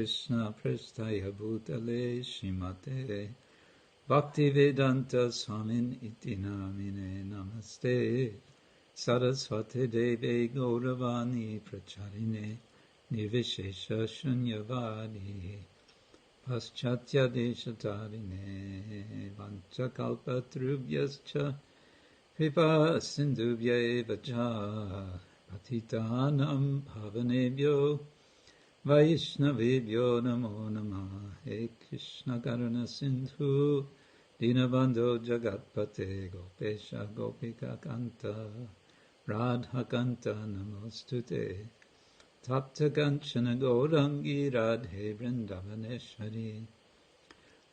Krishna Prasthaya Bhutale Shrimate Bhaktivedanta Swamin Iti Namine Namaste Saraswate Deve Gauravani Pracharine Nirvishesha Shunyavadi Paschatya Deshatarine Vanchakalpatrubhyascha Kripa Sindhubhya Evacha Patitanam Bhavanebhyo Vaishnavebhyo Namo Namah He Krishna Karuna Sindhu Dinabandho Jagatpate Gopesha Gopika Kanta Radha Kanta Namostute Tapta Kanchana Gaurangi Radhe Vrindavaneshwari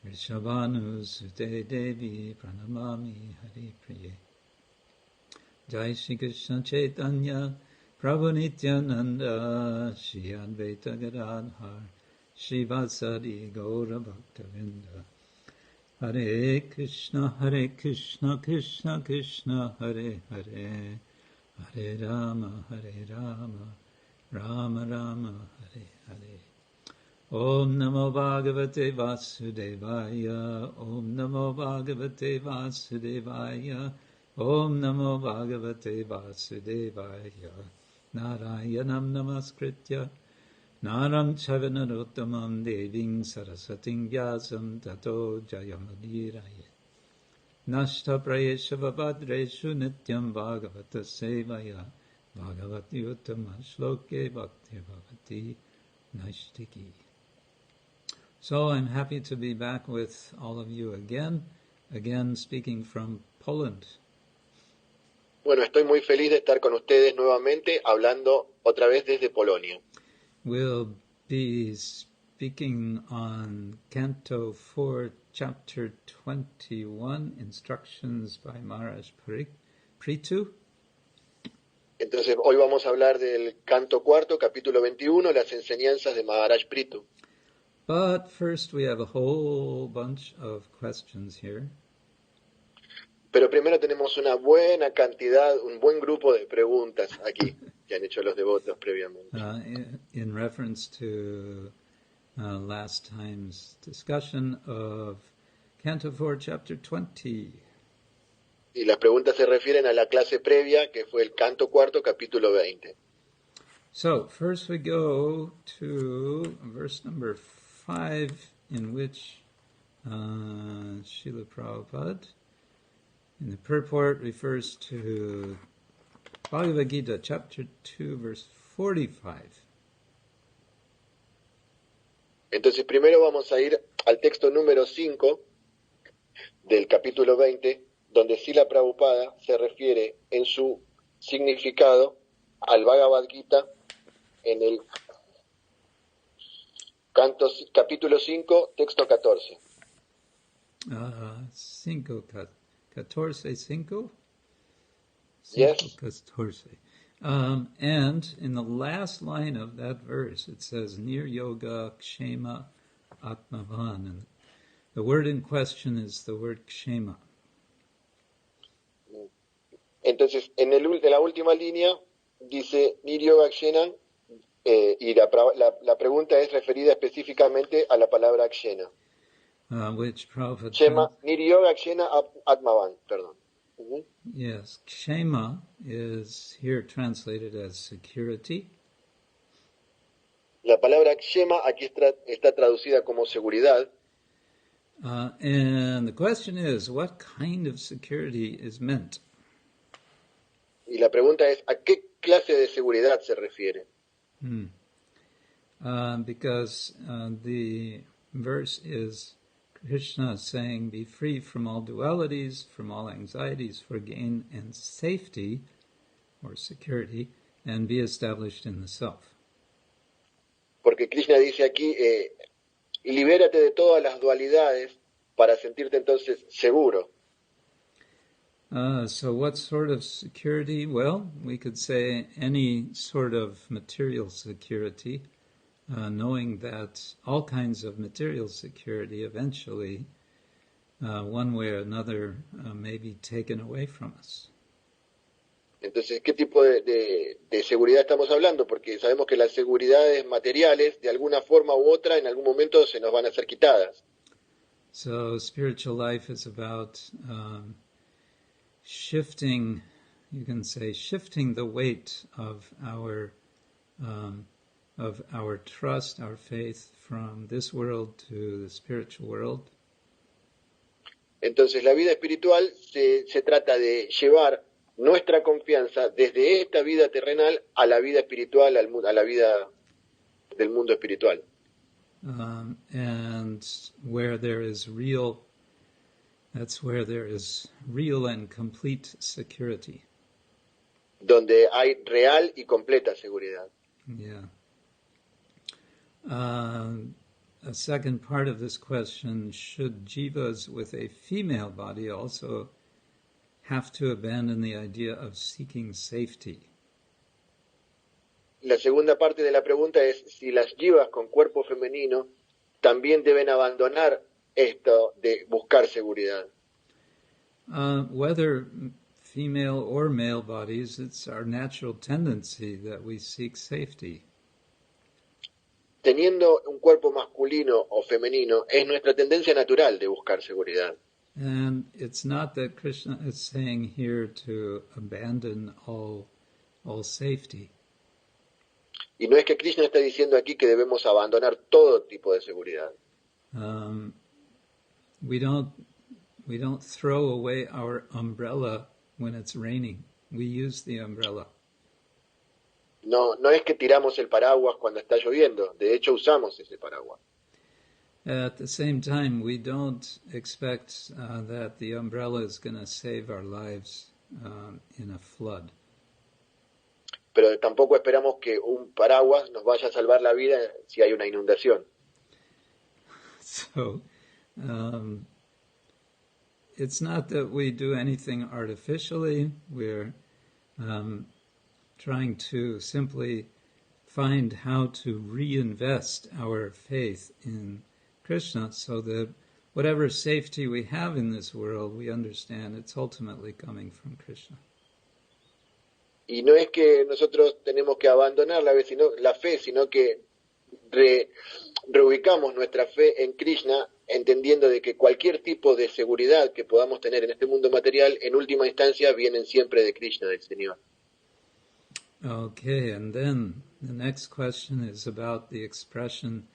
Rishabhanu Sute Devi Pranamami Hari Priye Jai Shri Krishna Chaitanya Prabhu Nityananda Shri Advaita Gadadhar Shri Vasadi Gaura Bhaktavinda Hare Krishna Krishna Krishna Hare Hare Hare Rama Rama Rama Hare Hare Om Namo Bhagavate Vasudevaya Om Namo Bhagavate Vasudevaya Om Namo Bhagavate Vasudevaya Narayanam Namaskritya Naram Chavanarottamam Deving Sarasating Vyasam Tato Jayamudiraya Nashta Prayesha Vabhadreshu Nityam Bhagavata Sevaya Bhagavati Uttama Shloke Bhakti Bhagavati Nashtiki. So I'm happy to be back with all of you again speaking from Poland. Bueno, estoy muy feliz de estar con ustedes nuevamente, hablando otra vez desde Polonia. We'll be speaking on Canto 4, Chapter 21, Instructions by Maharaj Prithu. Entonces, hoy vamos a hablar del Canto 4, capítulo 21, las enseñanzas de Maharaj Prithu. But first we have a whole bunch of questions here. Pero primero tenemos una buena cantidad, un buen grupo de preguntas aquí que han hecho los devotos previamente. In reference to last time's discussion of Canto 4, Chapter 20. Y las preguntas se refieren a la clase previa, que fue el Canto 4, capítulo 20. So, first we go to verse number 5, in which Srila Prabhupada in the purport refers to Bhagavad Gita, chapter 2, verse 45. Entonces, primero vamos a ir al texto número 5 del capítulo 20, donde Srila Prabhupada se refiere en su significado al Bhagavad Gita en el capítulo 5, texto 14. 14. Yes. 14. And in the last line of that verse, it says, Nir Yoga Kshema Atmavan. And the word in question is the word Kshema. Entonces, en la última línea dice Nir Yoga Kshena, y la pregunta es referida específicamente a la palabra Kshena. Which Prabhupada... Kshema, Nir Yoga Kshena Atmavan, perdón. Uh-huh. Yes, Kshema is here translated as security. La palabra Kshema aquí está traducida como seguridad. And the question is, what kind of security is meant? Y la pregunta es, ¿a qué clase de seguridad se refiere? Because the verse is Krishna saying, be free from all dualities, from all anxieties, for gain and safety, or security, and be established in the self. Porque Krishna dice aquí, libérate de todas las dualidades para sentirte entonces seguro. So what sort of security? Well, we could say any sort of material security, knowing that all kinds of material security eventually, one way or another, may be taken away from us. Entonces, ¿qué tipo de seguridad estamos hablando? Porque sabemos que las seguridades materiales, de alguna forma u otra, en algún momento se nos van a ser quitadas. So spiritual life is about shifting, you can say, shifting the weight of our trust, our faith from this world to the spiritual world. Entonces, la vida espiritual se trata de llevar nuestra confianza desde esta vida terrenal a la vida espiritual, a la vida del mundo espiritual. And where there is real, that's where there is real and complete security. Donde hay real y completa seguridad. Yeah. A second part of this question, should jivas with a female body also have to abandon the idea of seeking safety? La segunda parte de la pregunta es si las jivas con cuerpo femenino también deben abandonar esto de buscar seguridad. Whether female or male bodies, it's our natural tendency that we seek safety. Teniendo un cuerpo masculino o femenino, es nuestra tendencia natural de buscar seguridad. And it's not that Krishna is saying here to abandon all safety. Y no es que Krishna está diciendo aquí que debemos abandonar todo tipo de seguridad. We don't throw away our umbrella when it's raining. We use the umbrella. No es que tiramos el paraguas cuando está lloviendo. De hecho, usamos ese paraguas. At the same time, we don't expect that the umbrella is going to save our lives in a flood. Pero tampoco esperamos que un paraguas nos vaya a salvar la vida si hay una inundación. So, it's not that we do anything artificially. We're trying to simply find how to reinvest our faith in Krishna so that whatever safety we have in this world, we understand it's ultimately coming from Krishna. Y no es que nosotros tenemos que abandonar la fe, sino que reubicamos nuestra fe en Krishna, entendiendo de que cualquier tipo de seguridad que podamos tener en este mundo material, en última instancia, vienen siempre de Krishna, del Señor. Okay, and then the next question is about the expression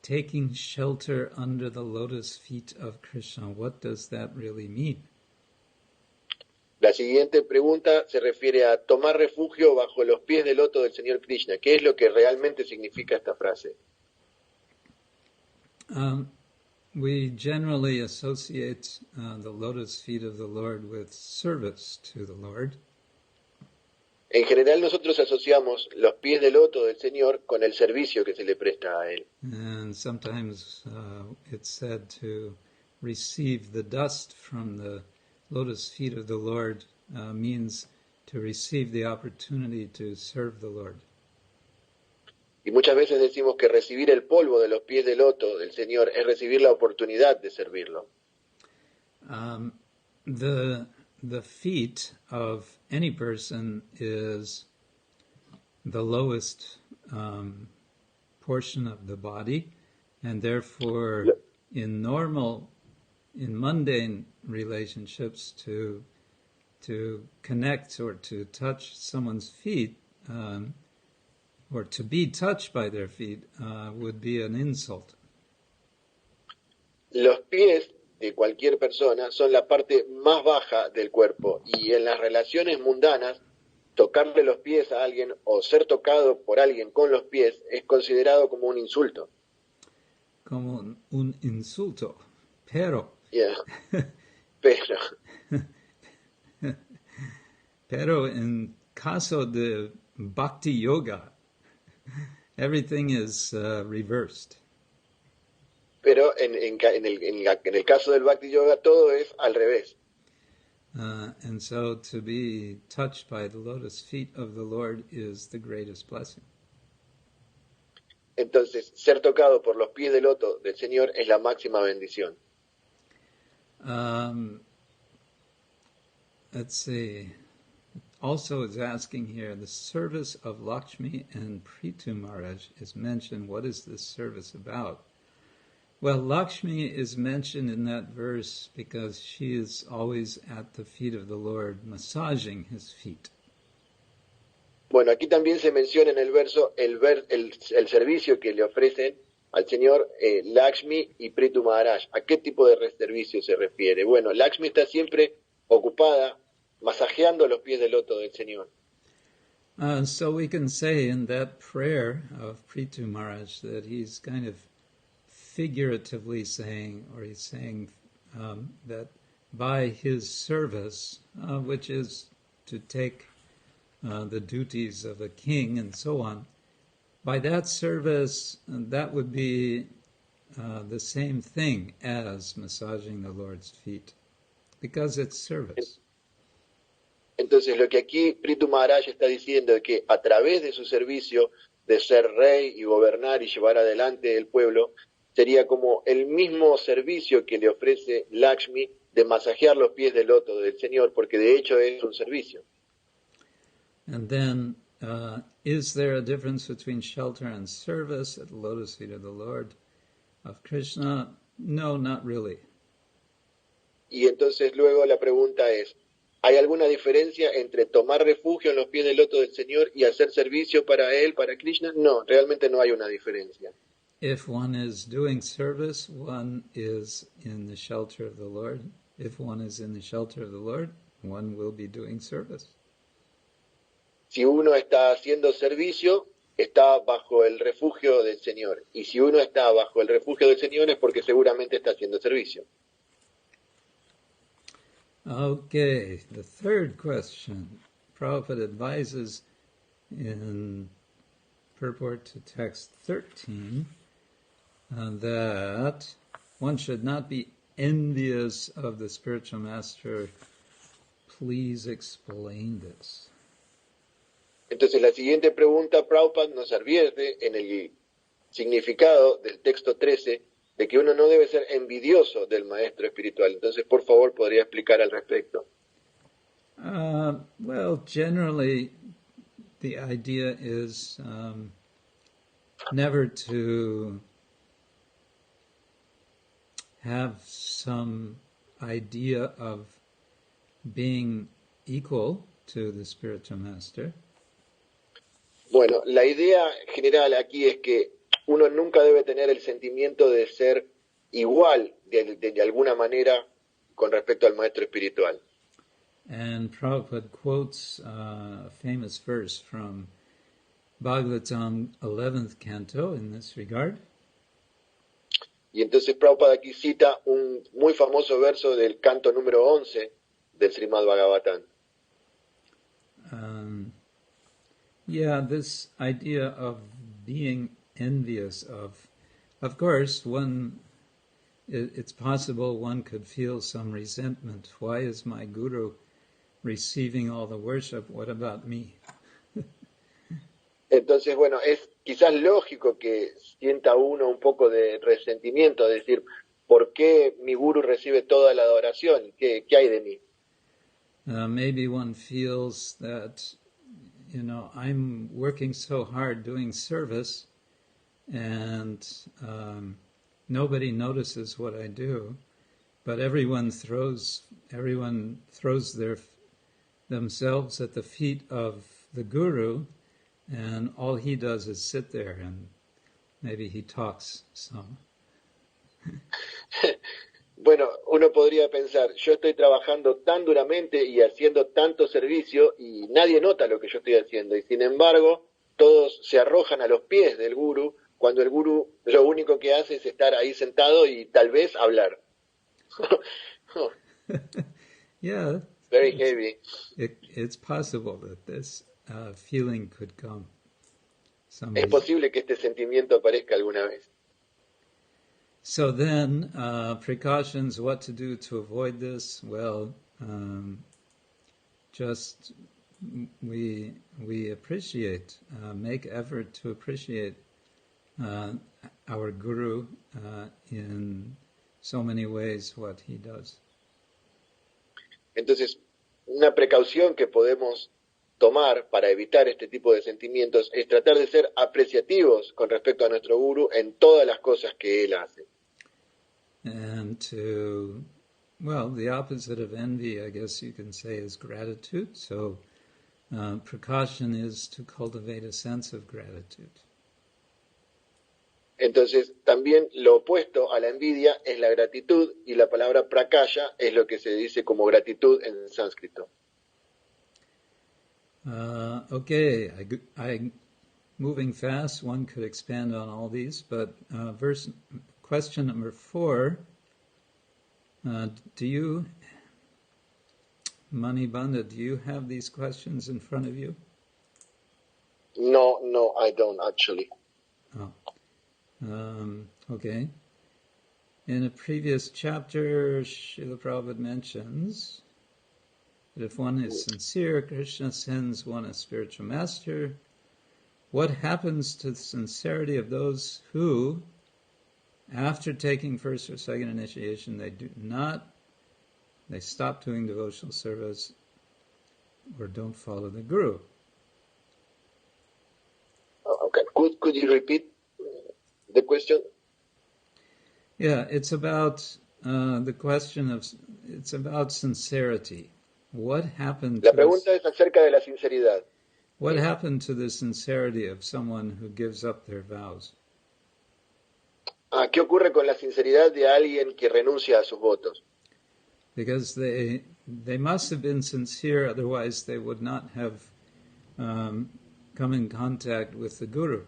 taking shelter under the lotus feet of Krishna. What does that really mean? La siguiente pregunta se refiere a tomar refugio bajo los pies del loto del Señor Krishna. ¿Qué es lo que realmente significa esta frase? We generally associate the lotus feet of the Lord with service to the Lord. En general nosotros asociamos los pies del loto del Señor con el servicio que se le presta a Él. And sometimes it's said to receive the dust from the lotus feet of the Lord means to receive the opportunity to serve the Lord. Y muchas veces decimos que recibir el polvo de los pies del loto del Señor es recibir la oportunidad de servirlo. The feet of any person is the lowest portion of the body, and therefore in mundane relationships to connect or to touch someone's feet or to be touched by their feet would be an insult. Los pies de cualquier persona son la parte más baja del cuerpo y en las relaciones mundanas tocarle los pies a alguien o ser tocado por alguien con los pies es considerado como un insulto. Como un insulto, pero Yeah. Pero en caso de Bhakti Yoga, everything is reversed. Pero en el caso del Bhakti Yoga todo es al revés. And so to be touched by the lotus feet of the Lord is the greatest blessing. Entonces, ser tocado por los pies del loto del Señor es la máxima bendición. Let's see. also is asking here, the service of Lakshmi and Prithu Maharaj is mentioned. What is this service about? Well, Lakshmi is mentioned in that verse because she is always at the feet of the Lord, massaging his feet. Bueno, aquí también se menciona en el verso el servicio que le ofrecen al señor Lakshmi y Prithu Maharaj. ¿A qué tipo de servicio se refiere? Bueno, Lakshmi está siempre ocupada masajeando los pies del loto del señor. So we can say in that prayer of Prithu Maharaj that he's kind of figuratively saying, or he's saying that by his service, which is to take the duties of a king and so on, by that service, that would be the same thing as massaging the Lord's feet, because it's service. Entonces, lo que aquí Prithu Maharaj está diciendo es que a través de su servicio de ser rey y gobernar y llevar adelante el pueblo, sería como el mismo servicio que le ofrece Lakshmi de masajear los pies del loto del Señor, porque de hecho es un servicio. And then, is there a difference between shelter and service at the lotus feet of the Lord of Krishna? No, not really. Y entonces luego la pregunta es, ¿hay alguna diferencia entre tomar refugio en los pies del loto del Señor y hacer servicio para Él, para Krishna? No, realmente no hay una diferencia. If one is doing service, one is in the shelter of the Lord. If one is in the shelter of the Lord, one will be doing service. Si uno está haciendo servicio, está bajo el refugio del Señor. Y si uno está bajo el refugio del Señor es porque seguramente está haciendo servicio. Okay, the third question. Prabhupada advises in purport to text 13 that one should not be envious of the spiritual master. Please explain this. Entonces la siguiente pregunta, Prabhupada nos advierte en el significado del texto 13 de que uno no debe ser envidioso del maestro espiritual. Entonces, por favor, ¿podría explicar al respecto? Well, generally, the idea is never to have some idea of being equal to the spiritual master. Bueno, la idea general aquí es que uno nunca debe tener el sentimiento de ser igual de alguna manera con respecto al maestro espiritual. And Prabhupada quotes a famous verse from Bhagavatam 11th Canto in this regard. Y entonces Prabhupada aquí cita un muy famoso verso del canto número 11 del Srimad-Bhagavatam. Yeah, this idea of being envious of course, it's possible one could feel some resentment. Why is my guru receiving all the worship? What about me? Entonces, bueno, es quizás lógico que sienta uno un poco de resentimiento, de decir, ¿por qué mi guru recibe toda la adoración? ¿Qué hay de mí? Maybe one feels that, I'm working so hard doing service and nobody notices what I do, but everyone throws themselves at the feet of the guru, and all he does is sit there and maybe he talks some. Bueno, uno podría pensar, yo estoy trabajando tan duramente y haciendo tanto servicio y nadie nota lo que yo estoy haciendo. Y sin embargo, todos se arrojan a los pies del gurú cuando el gurú lo único que hace es estar ahí sentado y tal vez hablar. Yeah. Very heavy. It's possible that this feeling could come. Es posible que este sentimiento aparezca alguna vez. So then, precautions, what to do to avoid this? Well, just we appreciate, make effort to appreciate our Guru in so many ways what he does. Entonces, una precaución que podemos tomar para evitar este tipo de sentimientos es tratar de ser apreciativos con respecto a nuestro guru en todas las cosas que él hace. And to, well, the opposite of envy, I guess you can say, is gratitude. So precaution is to cultivate a sense of gratitude. Entonces, también lo opuesto a la envidia es la gratitud, y la palabra prakaya es lo que se dice como gratitud en sánscrito. Okay, moving fast, one could expand on all these, but question number 4, do you, Manibanda, do you have these questions in front of you? No, I don't actually. Oh. Okay. In a previous chapter, Srila Prabhupada mentions that if one is sincere, Krishna sends one a spiritual master. What happens to the sincerity of those who, after taking first or second initiation, they stop doing devotional service or don't follow the Guru? Okay, could you repeat the question? Yeah, it's about the question of, it's about sincerity. What happened La pregunta es acerca de la sinceridad. What happened to the sincerity of someone who gives up their vows? ¿Qué ocurre con la sinceridad de alguien que renuncia a sus votos? Because they must have been sincere, otherwise they would not have come in contact with the Guru.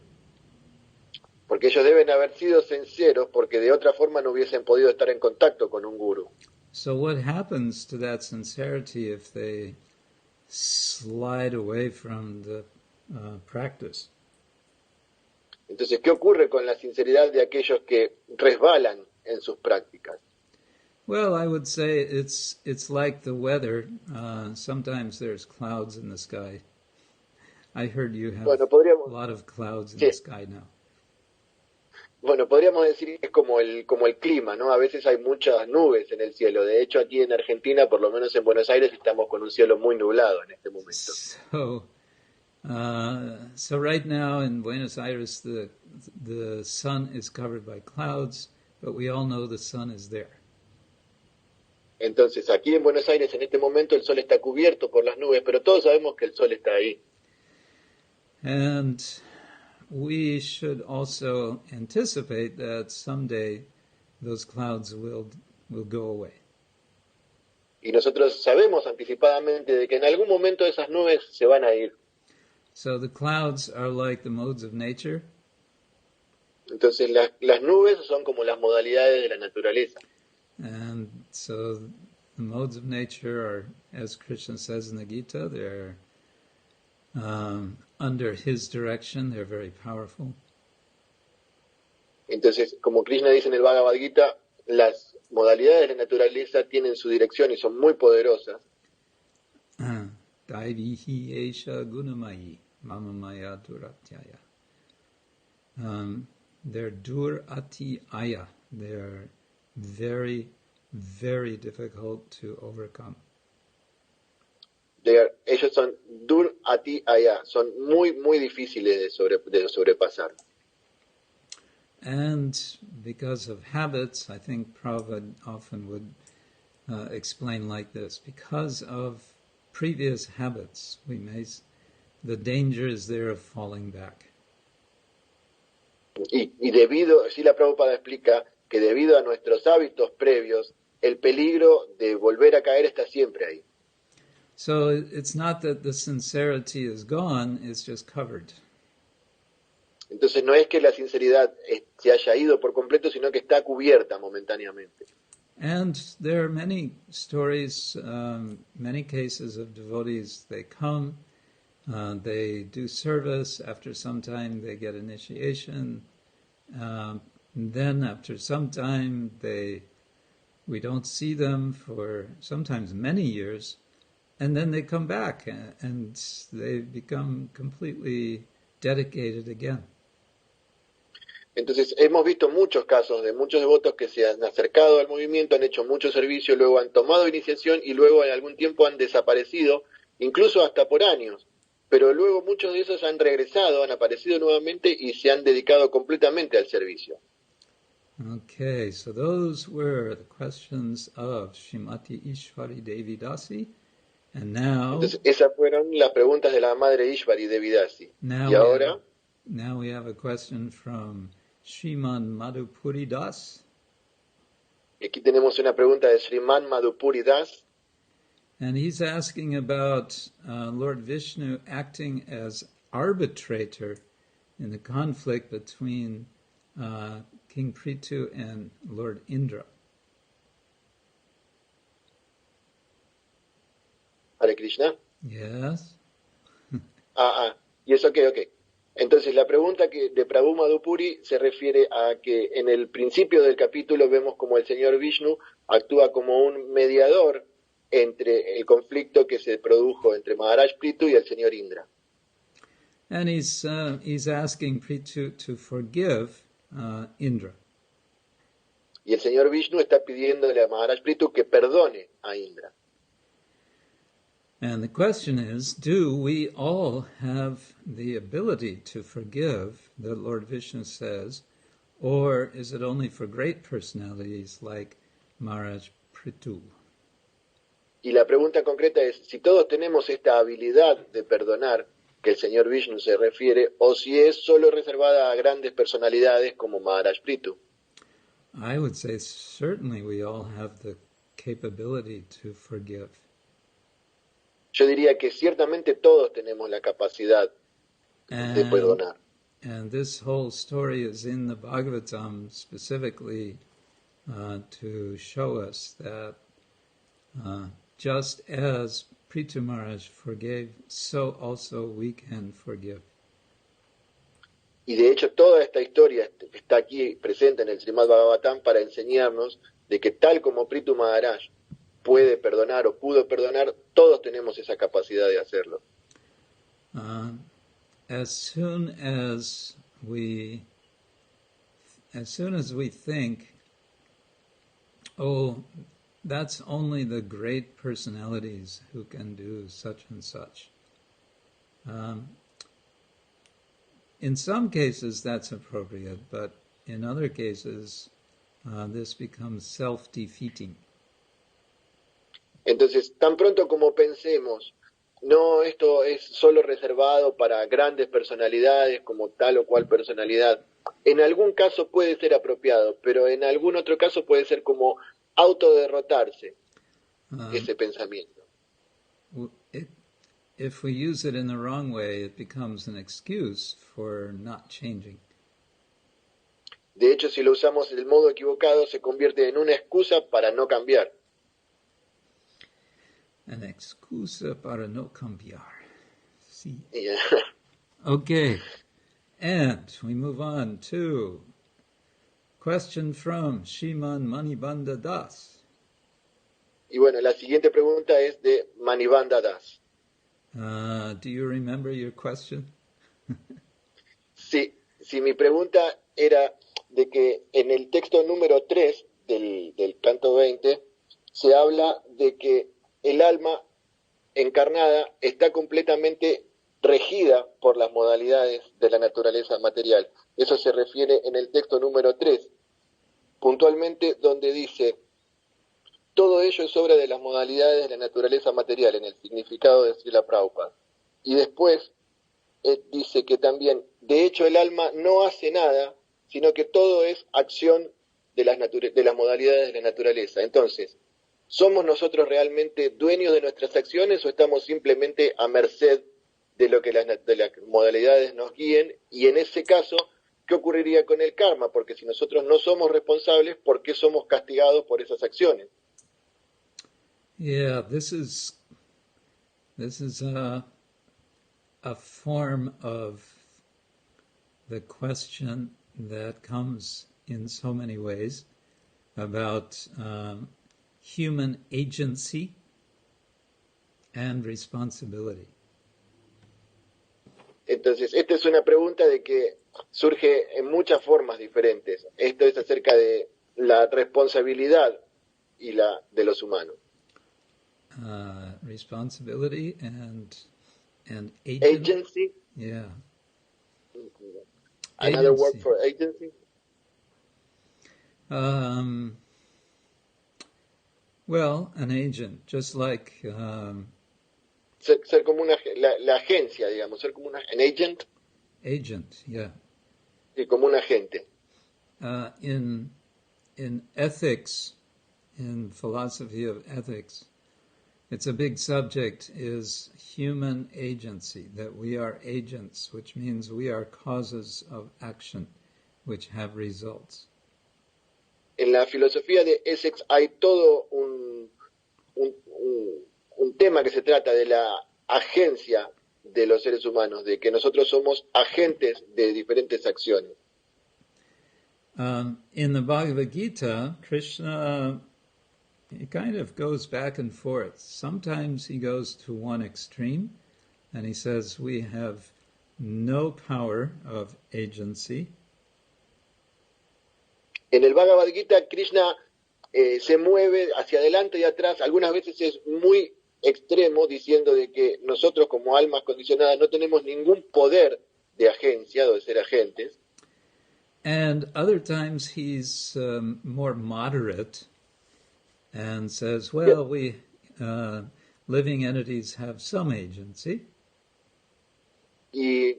Porque ellos deben haber sido sinceros, porque de otra forma no hubiesen podido estar en contacto con un guru. So what happens to that sincerity if they slide away from the practice? Entonces, ¿qué ocurre con la sinceridad de aquellos que resbalan en sus prácticas? Well, I would say it's like the weather. Sometimes there's clouds in the sky. I heard you have a lot of clouds in the sky now. Bueno, podríamos decir que es como el clima, ¿no? A veces hay muchas nubes en el cielo. De hecho, aquí en Argentina, por lo menos en Buenos Aires, estamos con un cielo muy nublado en este momento. So right now in Buenos Aires, the sun is covered by clouds, but we all know the sun is there. Entonces, aquí en Buenos Aires, en este momento, el sol está cubierto por las nubes, pero todos sabemos que el sol está ahí. And we should also anticipate that someday those clouds will go away. Y nosotros sabemos anticipadamente de que en algún momento esas nubes se van a ir. So the clouds are like the modes of nature. Entonces las nubes son como las modalidades de la naturaleza. And so the modes of nature are, as Krishna says in the Gita, they're under his direction, they're very powerful. Entonces, como Krishna dice en el Bhagavad Gita, las modalidades de la naturaleza tienen su dirección y son muy poderosas. Daivihi esha gunamayi mama maya duratyaya. They're duratiyaya. They're very, very difficult to overcome. Ellos son dur ati aya, son muy, muy difíciles de sobrepasar. And because of habits, I think Prabhupada often would explain like this. Because of previous habits, the danger is there of falling back. Y debido, Srila Prabhupada explica que debido a nuestros hábitos previos, el peligro de volver a caer está siempre ahí. So it's not that the sincerity is gone, it's just covered. Entonces no es que la sinceridad se haya ido por completo, sino que está cubierta momentáneamente. And there are many stories, many cases of devotees, they come, they do service, after some time they get initiation, then after some time we don't see them for sometimes many years, and then they come back and they become completely dedicated again. Entonces hemos visto muchos casos de muchos devotos que se han acercado al movimiento, han hecho mucho servicio, luego han tomado iniciación y luego en algún tiempo han desaparecido, incluso hasta por años. pero luego muchos de esos han regresado, han aparecido nuevamente y se han dedicado completamente al servicio. Okay, so those were the questions of Srimati Ishwari Devi Dasi, and now Entonces, esas fueron las preguntas de la madre Ishvari Devidasi. Y ahora, now we have a question from Sriman Madhupuri Das, aquí tenemos una pregunta de Sriman Madhupuri Das, and he's asking about Lord Vishnu acting as arbitrator in the conflict between King Prithu and Lord Indra. Hare Krishna. Yes. Y eso, ok. Entonces, la pregunta de Prabhu Madhupuri se refiere a que en el principio del capítulo vemos como el señor Vishnu actúa como un mediador entre el conflicto que se produjo entre Maharaj Prithu y el señor Indra. And he's asking Prithu to forgive Indra. Y el señor Vishnu está pidiéndole a Maharaj Prithu que perdone a Indra. And the question is, do we all have the ability to forgive, that Lord Vishnu says, or is it only for great personalities like Maharaj Prithu? Y la pregunta concreta es si todos tenemos esta habilidad de perdonar que el señor Vishnu se refiere, o si es solo reservada a grandes personalidades como Maharaj Prithu. I would say certainly we all have the capability to forgive. Yo diría que ciertamente todos tenemos la capacidad de perdonar. And this whole story is in the Bhagavatam specifically to show us that just as Prithu Maharaj forgave, so also we can forgive. Y de hecho toda esta historia está aquí presente en el Srimad-Bhagavatam para enseñarnos de que tal como Prithu Maharaj puede perdonar o pudo perdonar, todos tenemos esa capacidad de hacerlo. As soon as we think, oh, that's only the great personalities who can do such and such. In some cases that's appropriate, but in other cases this becomes self-defeating. Entonces, tan pronto como pensemos, no, esto es solo reservado para grandes personalidades como tal o cual personalidad, en algún caso puede ser apropiado, pero en algún otro caso puede ser como autoderrotarse ese pensamiento. If we use it in the wrong way, it becomes an excuse for not changing. De hecho, si lo usamos del modo equivocado, se convierte en una excusa para no cambiar. An excusa para no cambiar. Sí. Yeah. Okay. And we move on to question from Shriman Manibanda Das. Y bueno, la siguiente pregunta es de Manibanda Das. Do you remember your question? Sí, mi pregunta era de que en el texto número 3 del canto 20 se habla de que el alma encarnada está completamente regida por las modalidades de la naturaleza material. Eso se refiere en el texto número 3, puntualmente donde dice, todo ello es obra de las modalidades de la naturaleza material, en el significado de Srila Prabhupada. Y después dice que también, de hecho el alma no hace nada, sino que todo es acción de las modalidades de la naturaleza. Entonces, ¿somos nosotros realmente dueños de nuestras acciones o estamos simplemente a merced de lo que las modalidades nos guíen? Y en ese caso, ¿qué ocurriría con el karma? Porque si nosotros no somos responsables, ¿por qué somos castigados por esas acciones? Yeah, this is a form of the question that comes in so many ways about human agency and responsibility. Entonces, esta es una pregunta de que surge en muchas formas diferentes. Esto es acerca de la responsabilidad y la de los humanos. Responsibility and And agent? Agency. Yeah. Another word Agency. for agency. Well, an agent, just like Ser como la agencia, digamos, ser como an agent, agent, yeah. y como un agente. In ethics, in philosophy of ethics, it's a big subject is human agency, that we are agents, which means we are causes of action, which have results. En la filosofía de Essex hay todo un tema que se trata de la agencia de los seres humanos, de que nosotros somos agentes de diferentes acciones. In the Bhagavad Gita, Krishna, he kind of goes back and forth. Sometimes he goes to one extreme, and he says we have no power of agency. En el Bhagavad Gita, Krishna se mueve hacia adelante y atrás, algunas veces es muy extremo, diciendo de que nosotros como almas condicionadas no tenemos ningún poder de agencia o de ser agentes. And other times he's more moderate and says, well, we living entities have some agency. Y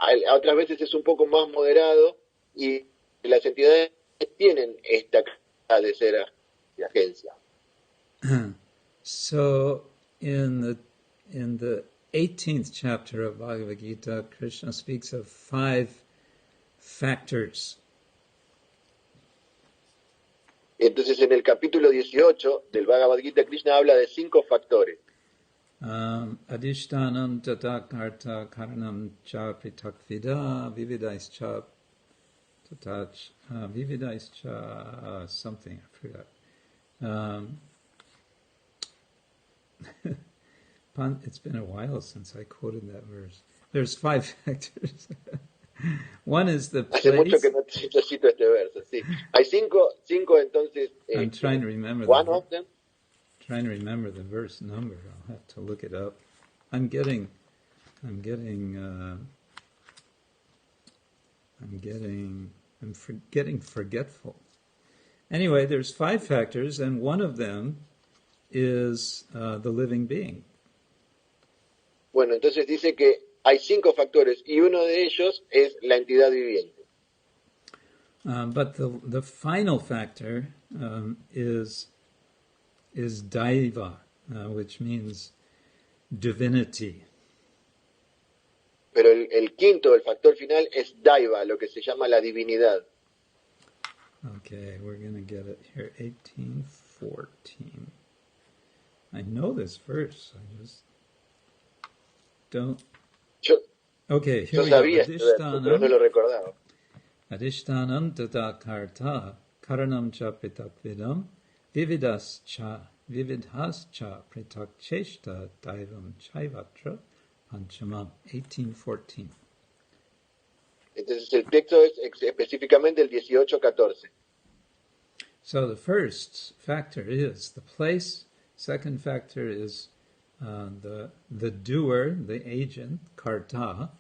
a otras veces es un poco más moderado y las entidades tienen esta capacidad de ser de agencia. So in the 18th chapter of Bhagavad Gita, Krishna speaks of 5 factors. Entonces en el capítulo 18 del Bhagavad Gita, Krishna habla de 5 factores. Adhishtanam tata karta karanam cha pritakvida vividaischa tatach vividaischa something, I forgot. It's been a while since I quoted that verse. There's 5 factors. One is the place. Hace mucho que no cito este verso, sí. Hay 5 entonces. I'm trying to remember one of them. Trying to remember the verse number. I'll have to look it up. I'm getting forgetful. Anyway, there's 5 factors, and one of them is the living being. Bueno, entonces dice que hay 5 factores y uno de ellos es la entidad viviente. But the final factor is daiva, which means divinity. Pero el quinto, el factor final, es daiva, lo que se llama la divinidad. Okay, we're going to get it here. 18:14. I know this verse. I just don't. Okay, here yo we go. sabía este verso, pero no lo recordaba. Adhishtanam tata karta karanam cha pritakvidam vividhas cha pritak cheshta daivam chaivatra panchamam. 18:14. Entonces el texto es específicamente el 18:14. So the first factor is the place. Second factor is the doer, the agent, karta.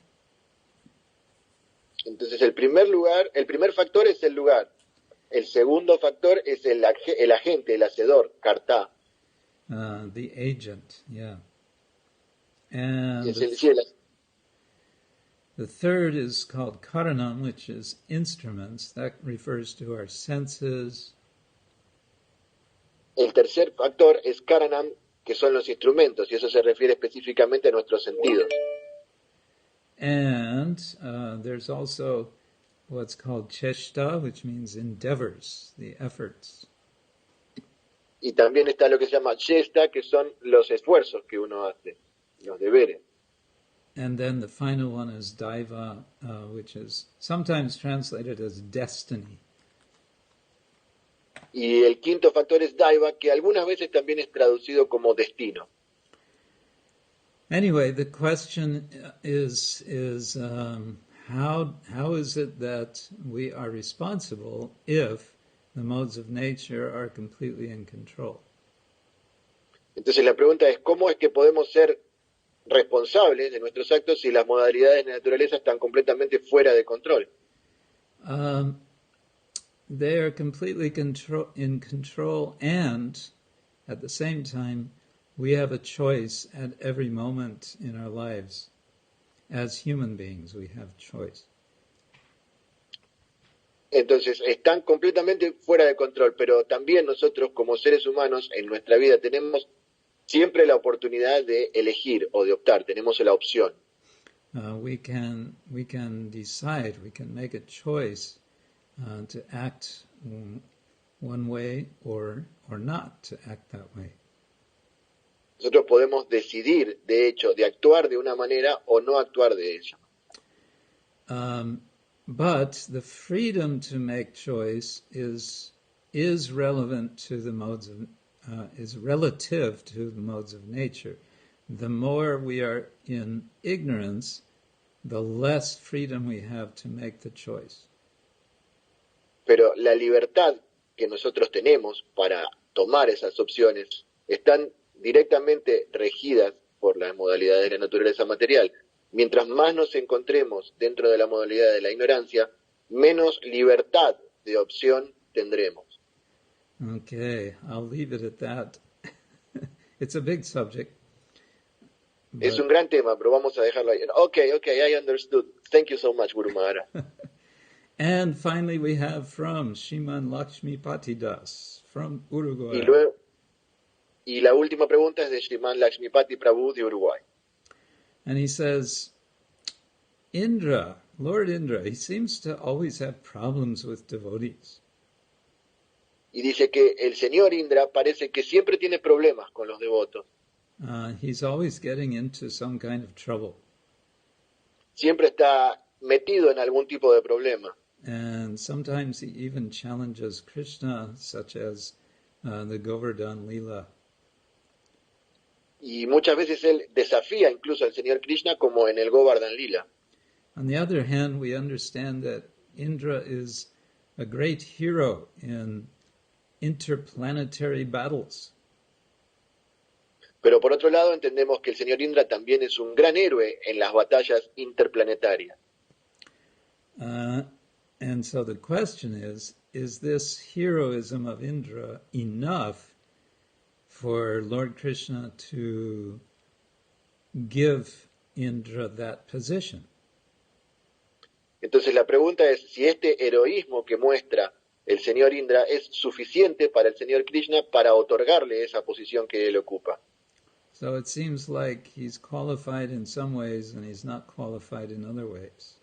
Entonces el primer factor es el lugar. El segundo factor es el agente, el hacedor, karta. The agent, yeah. And the third is called karanam, which is instruments. That refers to our senses. El tercer factor es karanam, que son los instrumentos, y eso se refiere específicamente a nuestros sentidos. And there's also what's called cheshta, which means endeavors, the efforts. Y también está lo que se llama chesta, que son los esfuerzos que uno hace, los deberes. And then the final one is daiva, which is sometimes translated as destiny. Y el quinto factor es daiva, que algunas veces también es traducido como destino. Anyway, the question is how is it that we are responsible if the modes of nature are completely in control? Entonces la pregunta es, ¿cómo es que podemos ser responsables de nuestros actos si las modalidades de la naturaleza están completamente fuera de control. They are completely in control, and at the same time, we have a choice at every moment in our lives. As human beings, we have choice. Entonces, están completamente fuera de control, pero también nosotros como seres humanos en nuestra vida tenemos siempre la oportunidad de elegir o de optar, tenemos la opción. We can decide, we can make a choice to act one way or not to act that way. Nosotros podemos decidir, de hecho, de actuar de una manera o no actuar de ella. But the freedom to make choice is relevant to the modes of is relative to the modes of nature. The more we are in ignorance, the less freedom we have to make the choice. Pero la libertad que nosotros tenemos para tomar esas opciones están directamente regidas por las modalidades de la naturaleza material. Mientras más nos encontremos dentro de la modalidad de la ignorancia, menos libertad de opción tendremos. Okay, I'll leave it at that. It's a big subject. Es un gran tema, pero vamos a dejarlo ahí. Okay, I understood. Thank you so much, Guru Maharaj. And finally we have from Shriman Lakshmipati Das, from Uruguay. Y la última pregunta es de Sriman Lakshmipati Prabhu de Uruguay. And he says, Indra, Lord Indra, he seems to always have problems with devotees. Y dice que el señor Indra parece que siempre tiene problemas con los devotos. He's always getting into some kind of trouble. Siempre está metido en algún tipo de problema. And sometimes he even challenges Krishna, such as the Govardhan Lila. Y muchas veces él desafía incluso al señor Krishna como en el Govardhan Lila. On the other hand, we understand that Indra is a great hero in interplanetary battles. Pero por otro lado entendemos que el señor Indra también es un gran héroe en las batallas interplanetarias. And so the question is this heroism of Indra enough for Lord Krishna to give Indra that position? Entonces la pregunta es si este heroísmo que muestra el señor Indra es suficiente para el señor Krishna para otorgarle esa posición que él ocupa. So it seems like he's qualified in some ways and he's not qualified in other ways.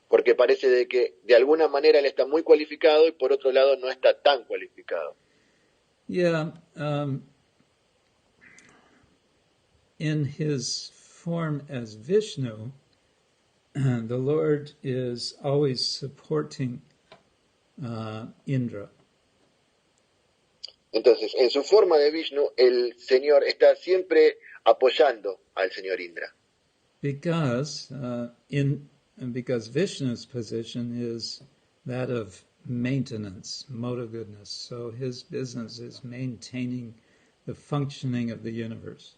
Porque parece de que de alguna manera él está muy cualificado y por otro lado no está tan cualificado. Yeah, in his form as Vishnu, the Lord is always supporting Indra. Entonces, en su forma de Vishnu, el Señor está siempre apoyando al señor Indra. Because Vishnu's position is that of maintenance, mode of goodness. So his business is maintaining the functioning of the universe.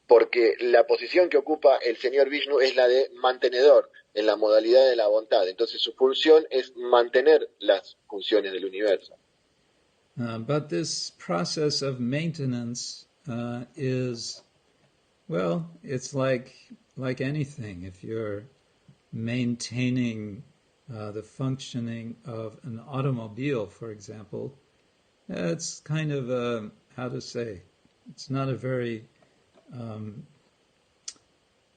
Porque la posición que ocupa el señor Vishnu es la de mantenedor en la modalidad de la bondad. Entonces su función es mantener las funciones del universo. But this process of maintenance is, well, it's like anything. If you're maintaining the functioning of an automobile, for example, it's kind of how to say, it's not a very,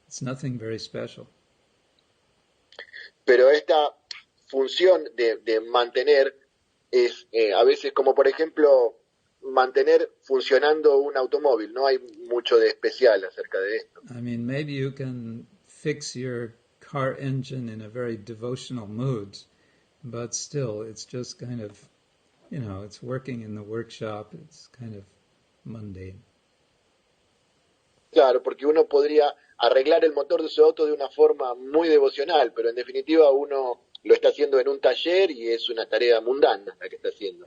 it's nothing very special. Pero esta función de mantener es a veces como, por ejemplo, mantener funcionando un automóvil. No hay mucho de especial acerca de esto. I mean, maybe you can fix your car engine in a very devotional mood, but still, it's just kind of, it's working in the workshop. It's kind of mundane. Claro, porque uno podría arreglar el motor de su auto de una forma muy devocional, pero en definitiva uno lo está haciendo en un taller y es una tarea mundana la que está haciendo.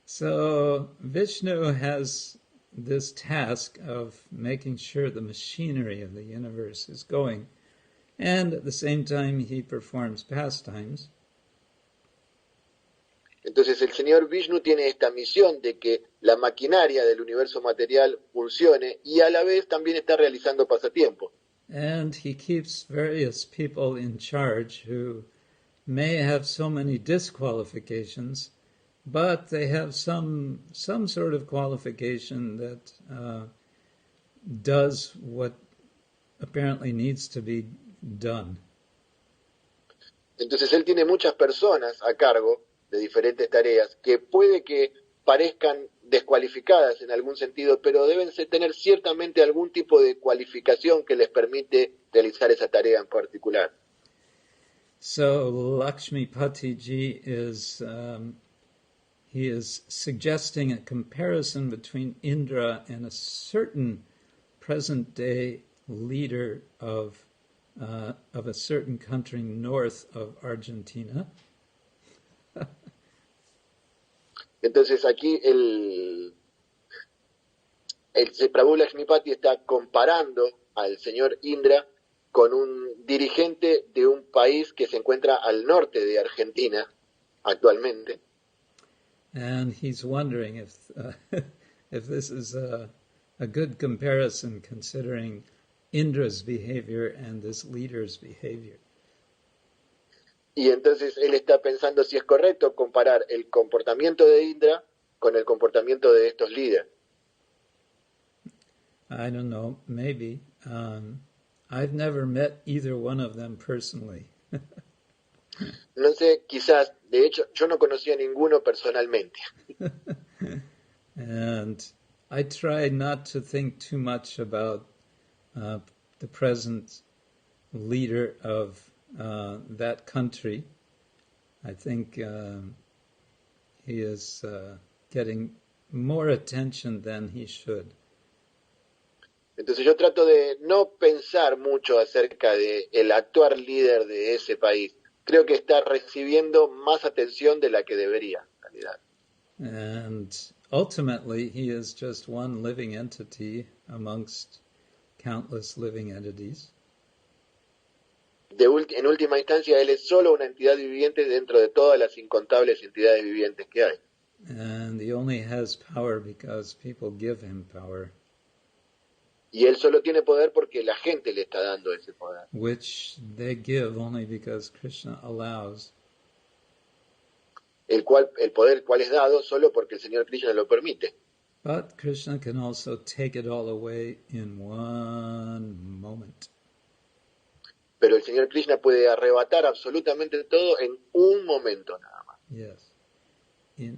So Vishnu has this task of making sure the machinery of the universe is going, and at the same time he performs pastimes. Entonces el señor Vishnu tiene esta misión de que la maquinaria del universo material funcione y a la vez también está realizando pasatiempos. And he keeps various people in charge who may have so many disqualifications, but they have some sort of qualification that does what apparently needs to be done. Entonces él tiene muchas personas a cargo de diferentes tareas que puede que parezcan descualificadas en algún sentido, pero deben tener ciertamente algún tipo de cualificación que les permite realizar esa tarea en particular. So Lakshmipati Ji is he is suggesting a comparison between Indra and a certain present-day leader of a certain country north of Argentina. Entonces aquí el Prabhu Lakshmipati está comparando al señor Indra con un dirigente de un país que se encuentra al norte de Argentina actualmente. And he's wondering if this is a good comparison considering Indra's behavior and this leader's behavior. Y entonces él está pensando si es correcto comparar el comportamiento de Indra con el comportamiento de estos líderes. I don't know, maybe. I've never met either one of them personally. No sé, quizás, de hecho, yo no conocía a ninguno personalmente. And I try not to think too much about the present leader of that country. I think he is getting more attention than he should. Entonces yo trato de no pensar mucho acerca de el actual líder de ese país. Creo que está recibiendo más atención de la que debería, en realidad. And ultimately, he is just one living entity amongst countless living entities. En última instancia, él es solo una entidad viviente dentro de todas las incontables entidades vivientes que hay. And he only has power because people give him power. Y él solo tiene poder porque la gente le está dando ese poder. Which they give only because Krishna allows. El poder cual es dado solo porque el Señor Krishna lo permite. But Krishna can also take it all away in one moment. Pero el Señor Krishna puede arrebatar absolutamente todo en un momento nada más. Yes. In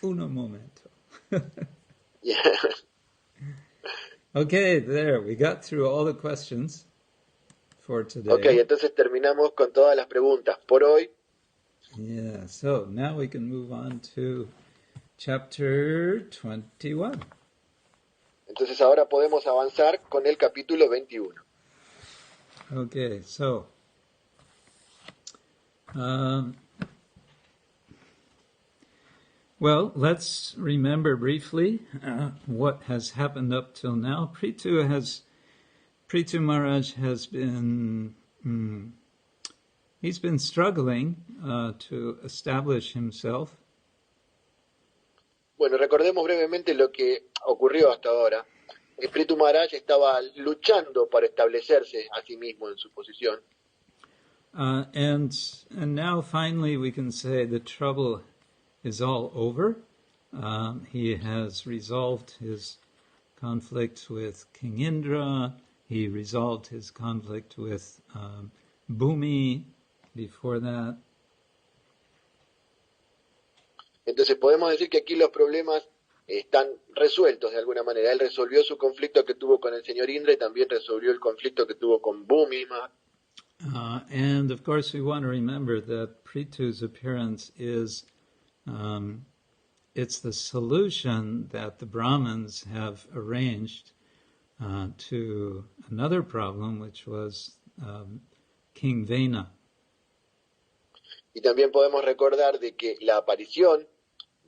uno momento. Yeah. Okay, there. We got through all the questions for today. Okay, entonces terminamos con todas las preguntas por hoy. Yeah, so now we can move on to chapter 21. Entonces ahora podemos avanzar con el capítulo 21. Okay, so well, let's remember briefly what has happened up till now. Prithu Maharaj has been he's been struggling to establish himself. Bueno, recordemos brevemente lo que ocurrió hasta ahora. Prithu Maharaj estaba luchando para establecerse a sí mismo en su posición. And now finally we can say the trouble is all over. He has resolved his conflict with King Indra. He resolved his conflict with Bhumi before that. Entonces podemos decir que aquí los problemas están resueltos de alguna manera. Él resolvió su conflicto que tuvo con el señor Indra y también resolvió el conflicto que tuvo con Bhumi. And of course we want to remember that Prithu's appearance is it's the solution that the Brahmins have arranged to another problem, which was King Vena. Y también podemos recordar de que la aparición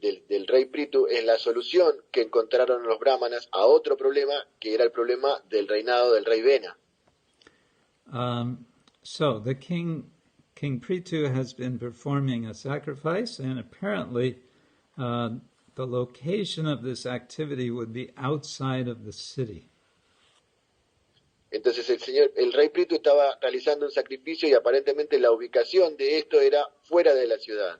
del rey Prithu es la solución que encontraron los brahmanas a otro problema, que era el problema del reinado del rey Vena. So the King Prithu has been performing a sacrifice, and apparently the location of this activity would be outside of the city. Entonces el rey Prithu estaba realizando un sacrificio y aparentemente la ubicación de esto era fuera de la ciudad.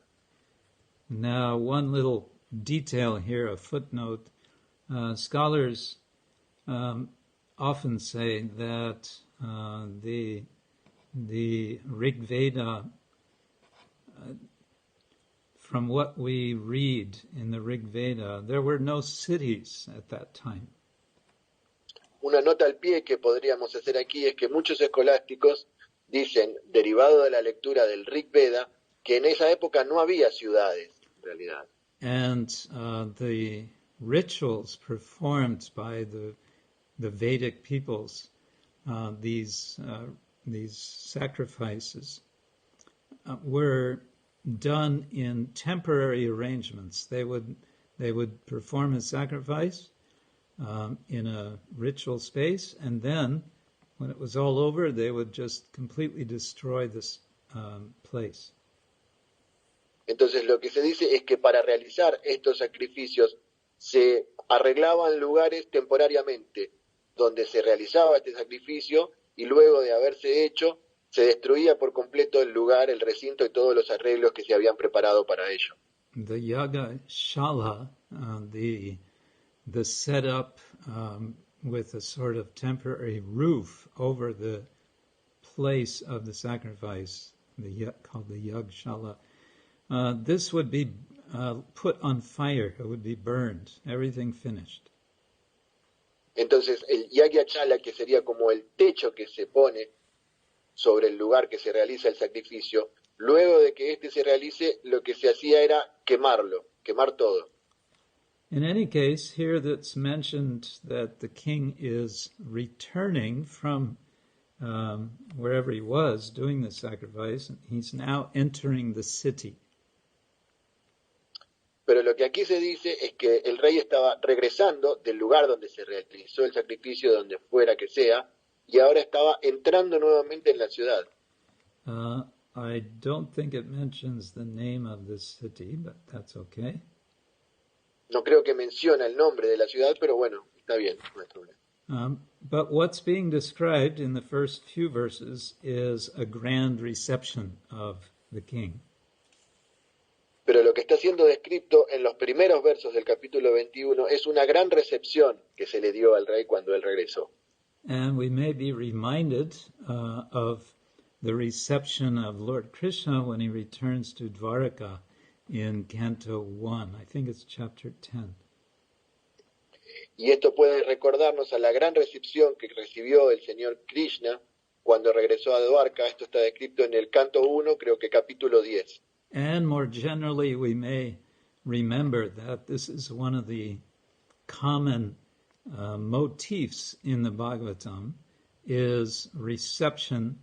Now, one little detail here, a footnote. Scholars often say that the Rig Veda, from what we read in the Rig Veda, there were no cities at that time. Una nota al pie que podríamos hacer aquí es que muchos escolásticos dicen, derivado de la lectura del Rig Veda, que en esa época no había ciudades, en realidad. And the rituals performed by the Vedic peoples, these sacrifices, were done in temporary arrangements. They would perform a sacrifice in a ritual space, and then, when it was all over, they would just completely destroy this place. Entonces lo que se dice es que para realizar estos sacrificios se arreglaban lugares temporariamente donde se realizaba este sacrificio y luego de haberse hecho se destruía por completo el lugar, el recinto y todos los arreglos que se habían preparado para ello. The Yaga Shala, the setup with a sort of temporary roof over the place of the sacrifice, called the Yagshala. This would be put on fire. It would be burned. Everything finished. Entonces el Yagyachala, que sería como el techo que se pone sobre el lugar que se realiza el sacrificio, luego de que éste se realice, lo que se hacía era quemarlo, quemar todo. In any case, here that's mentioned that the king is returning from wherever he was doing the sacrifice. He's now entering the city. Pero lo que aquí se dice es que el rey estaba regresando del lugar donde se realizó el sacrificio, donde fuera que sea, y ahora estaba entrando nuevamente en la ciudad. I don't think it mentions the name of this city, but that's okay. No creo que menciona el nombre de la ciudad, pero bueno, está bien, no hay problema. But what's being described in the first few verses is a grand reception of the king. Pero lo que está siendo descrito en los primeros versos del capítulo 21 es una gran recepción que se le dio al rey cuando él regresó. And we may be reminded of the reception of Lord Krishna when he returns to Dwaraka in Canto 1. I think it's chapter 10. Y esto puede recordarnos a la gran recepción que recibió el señor Krishna cuando regresó a Dwarka. Esto está descrito en el Canto 1, creo que capítulo 10. And more generally, we may remember that this is one of the common motifs in the Bhagavatam, is reception,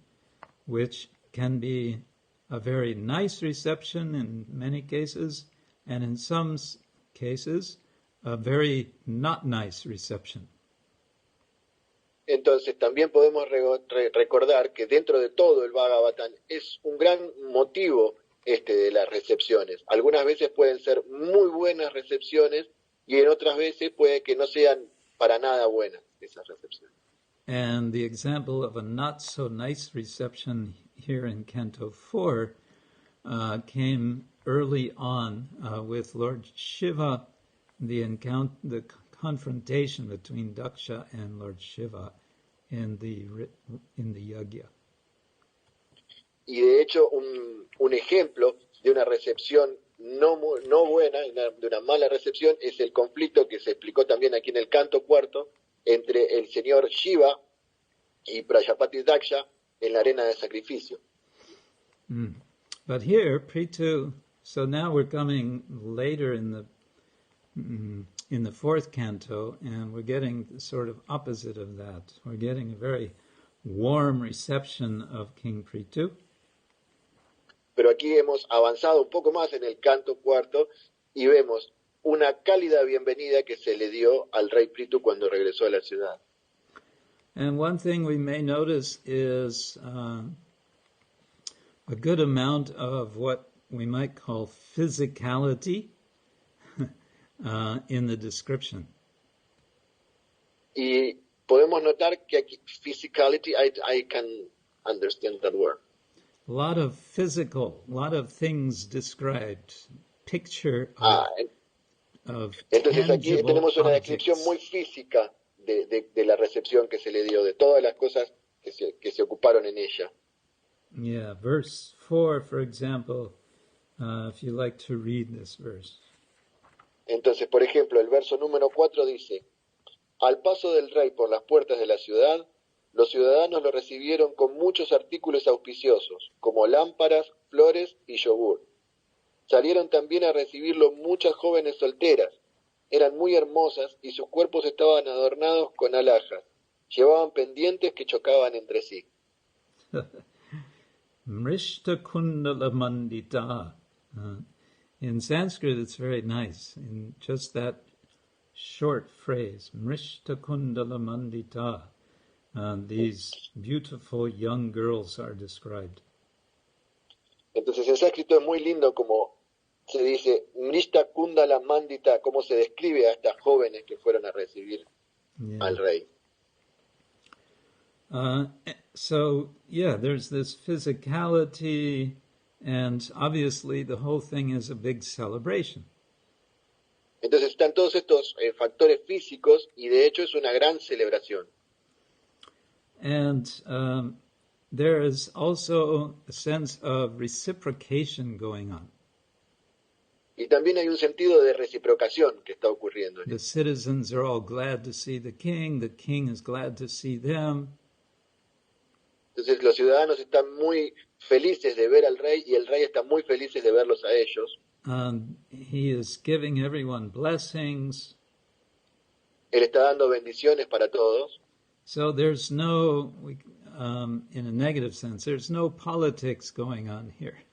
which can be a very nice reception in many cases, and in some cases, a very not nice reception. Entonces también podemos recordar que dentro de todo el Bhagavatam es un gran motivo de las recepciones. Algunas veces pueden ser muy buenas recepciones y en otras veces puede que no sean para nada buenas esas recepciones. And the example of a not so nice reception here in Canto 4 came early on with Lord Shiva, the confrontation between Daksha and Lord Shiva in the yagya. Y de hecho un ejemplo de una recepción no buena, de una mala recepción, es el conflicto que se explicó también aquí en el Canto 4 entre el señor Shiva y Prajapati Daksha en la arena de sacrificio. But here, Prithu, so now we're coming later in the fourth canto, and we're getting the sort of opposite of that. We're getting a very warm reception of King Prithu. Pero aquí hemos avanzado un poco más en el Canto 4 y vemos una cálida bienvenida que se le dio al rey Prithu cuando regresó a la ciudad. And one thing we may notice is a good amount of what we might call physicality in the description. Y podemos notar que aquí, physicality, I can understand that word. A lot of things described, picture of Entonces aquí tangible tenemos una descripción objects. muy física de la recepción que se le dio, de todas las cosas que se ocuparon en ella. Yeah, verse 4, for example, if you like to read this verse. Entonces, por ejemplo, el verso número 4 dice: al paso del rey por las puertas de la ciudad, los ciudadanos lo recibieron con muchos artículos auspiciosos, como lámparas, flores y yogur. Salieron también a recibirlo muchas jóvenes solteras. Eran muy hermosas y sus cuerpos estaban adornados con alhajas. Llevaban pendientes que chocaban entre sí. Mrishta kundala mandita. In Sanskrit, it's very nice. In just that short phrase, Mrishta kundala mandita, these beautiful young girls are described. Entonces en sánscrito es muy lindo como se dice Mrishta kundala mandita, cómo se describe a estas jóvenes que fueron a recibir al rey. There's this physicality, and obviously the whole thing is a big celebration. Entonces están todos estos factores físicos y de hecho es una gran celebración. And there is also a sense of reciprocation going on. Y también hay un sentido de reciprocación que está ocurriendo. The citizens are all glad to see the king is glad to see them. Entonces los ciudadanos están muy felices de ver al rey y el rey está muy feliz de verlos a ellos. He is giving everyone blessings. Él está dando bendiciones para todos. So there's no, in a negative sense, there's no politics going on here.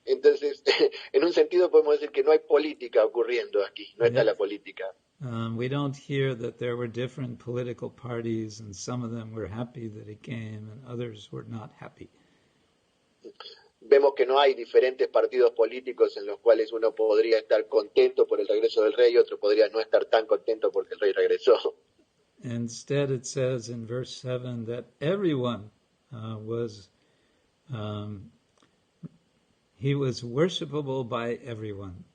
Entonces, en un sentido podemos decir que no hay política ocurriendo aquí, no está la política. We don't hear that there were different political parties and some of them were happy that he came and others were not happy. Vemos que no hay diferentes partidos políticos en los cuales uno podría estar contento por el regreso del rey y otro podría no estar tan contento porque el rey regresó. Instead, it says in verse 7 that everyone he was worshipable by everyone.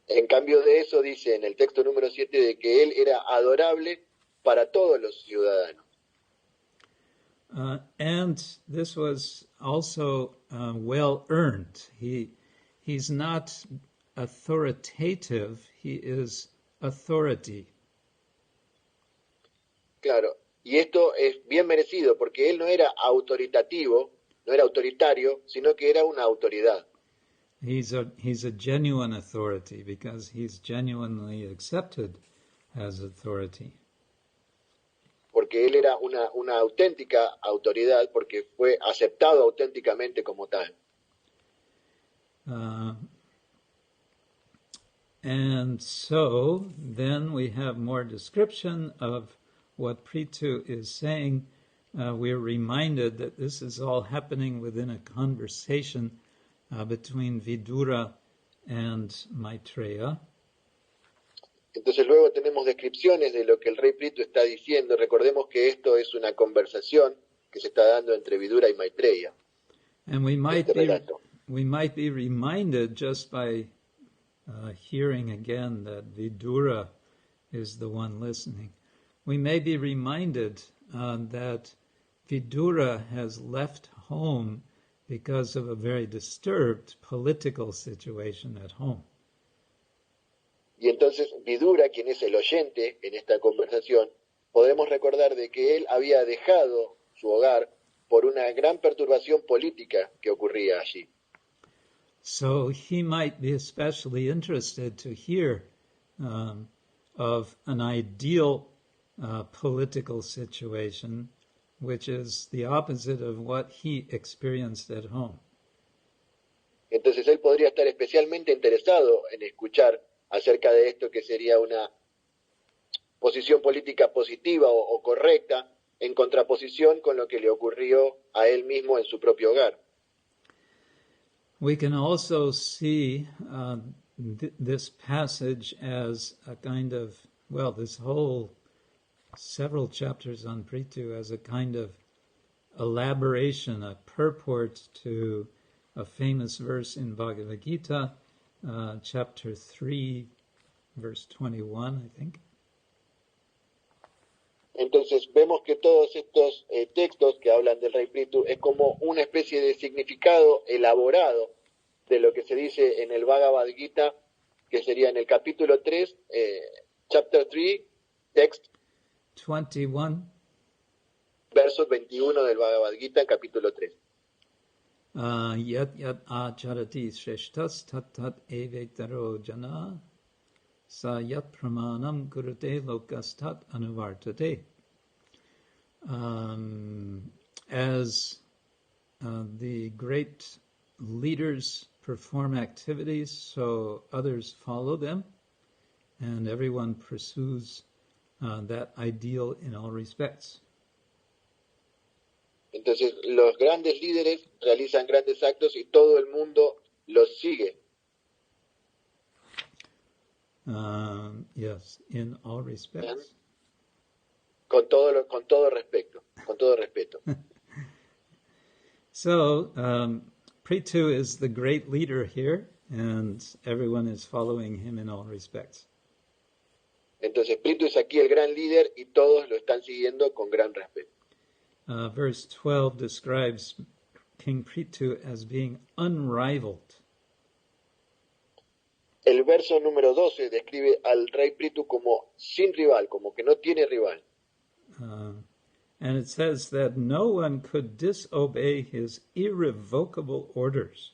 En cambio de eso dice en el texto número 7 de que él era adorable para todos los ciudadanos. And this was also well earned. He's not authoritative, he is authority. Claro, y esto es bien merecido porque él no era autoritativo, no era autoritario, sino que era una autoridad. He's a genuine authority because he's genuinely accepted as authority. Porque él era una auténtica autoridad porque fue aceptado auténticamente como tal. And so then we have more description of what Prithu is saying. We're reminded that this is all happening within a conversation between Vidura and Maitreya. Entonces luego tenemos descripciones de lo que el rey Prithu está diciendo. Recordemos que esto es una conversación que se está dando entre Vidura y Maitreya. And we might be reminded just by hearing again that Vidura is the one listening. We may be reminded that Vidura has left home because of a very disturbed political situation at home. Y entonces Vidura, quien es el oyente en esta conversación, podemos recordar de que él había dejado su hogar por una gran perturbación política que ocurría allí. So he might be especially interested to hear of an ideal political situation, which is the opposite of what he experienced at home. Entonces él podría estar especialmente interesado en escuchar acerca de esto, que sería una posición política positiva o correcta, en contraposición con lo que le ocurrió a él mismo en su propio hogar. We can also see this passage as a kind of, well, this whole several chapters on Prithu as a kind of elaboration, a purport to a famous verse in Bhagavad Gita, chapter 3, verse 21, I think. Entonces vemos que todos estos textos que hablan del rey Prithu es como una especie de significado elaborado de lo que se dice en el Bhagavad Gita, que sería en el capítulo 3, chapter 3, text 21. Verso 21 del Bhagavad Gita, capítulo 3. Yat yat acharati shreshtas tat tat evektaro jana sa yat pramanam kurute lokas tat anuvartate. As the great leaders perform activities, so others follow them, and everyone pursues that ideal in all respects. Entonces, los grandes líderes realizan grandes actos y todo el mundo los sigue. Yes, in all respects. Con todo respeto. So, Prithu is the great leader here, and everyone is following him in all respects. Entonces, Prithu es aquí el gran líder y todos lo están siguiendo con gran respeto. Verse 12 describes King Prithu as being unrivaled. El verso número 12 describe al rey Prithu como sin rival, como que no tiene rival. And it says that no one could disobey his irrevocable orders.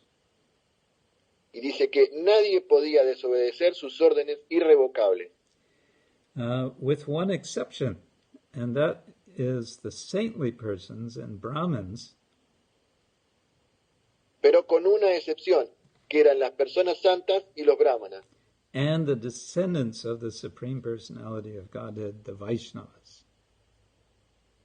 Y dice que nadie podía desobedecer sus órdenes irrevocables. With one exception, and that is the saintly persons and Brahmins. Pero con una excepción, que eran las personas santas y los brahmanas. And the descendants of the Supreme Personality of Godhead, the Vaishnavas.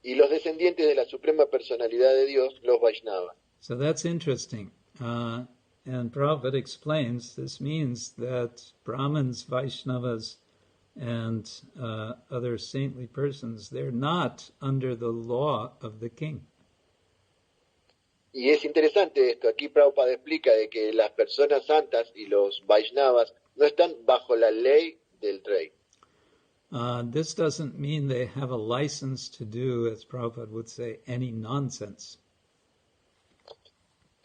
Y los descendientes de la Suprema Personalidad de Dios, los Vaishnavas. So that's interesting. And Prabhupada explains this means that Brahmins, Vaishnavas, and other saintly persons, they're not under the law of the king. Y es interesante esto. Aquí Prabhupada explica de que las personas santas y los Vaishnavas no están bajo la ley del rey. This doesn't mean they have a license to do, as Prabhupada would say, any nonsense.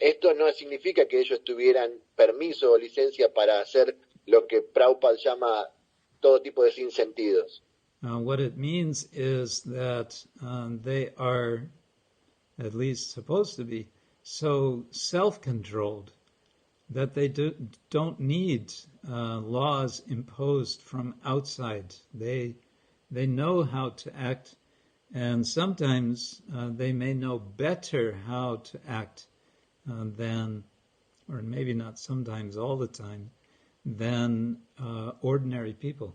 Esto no significa que ellos tuvieran permiso o licencia para hacer lo que Prabhupada llama todo tipo de sinsentidos. What it means is that they are, at least supposed to be, so self-controlled that they don't need laws imposed from outside. They know how to act, and sometimes they may know better how to act than, or maybe not sometimes, all the time, than ordinary people.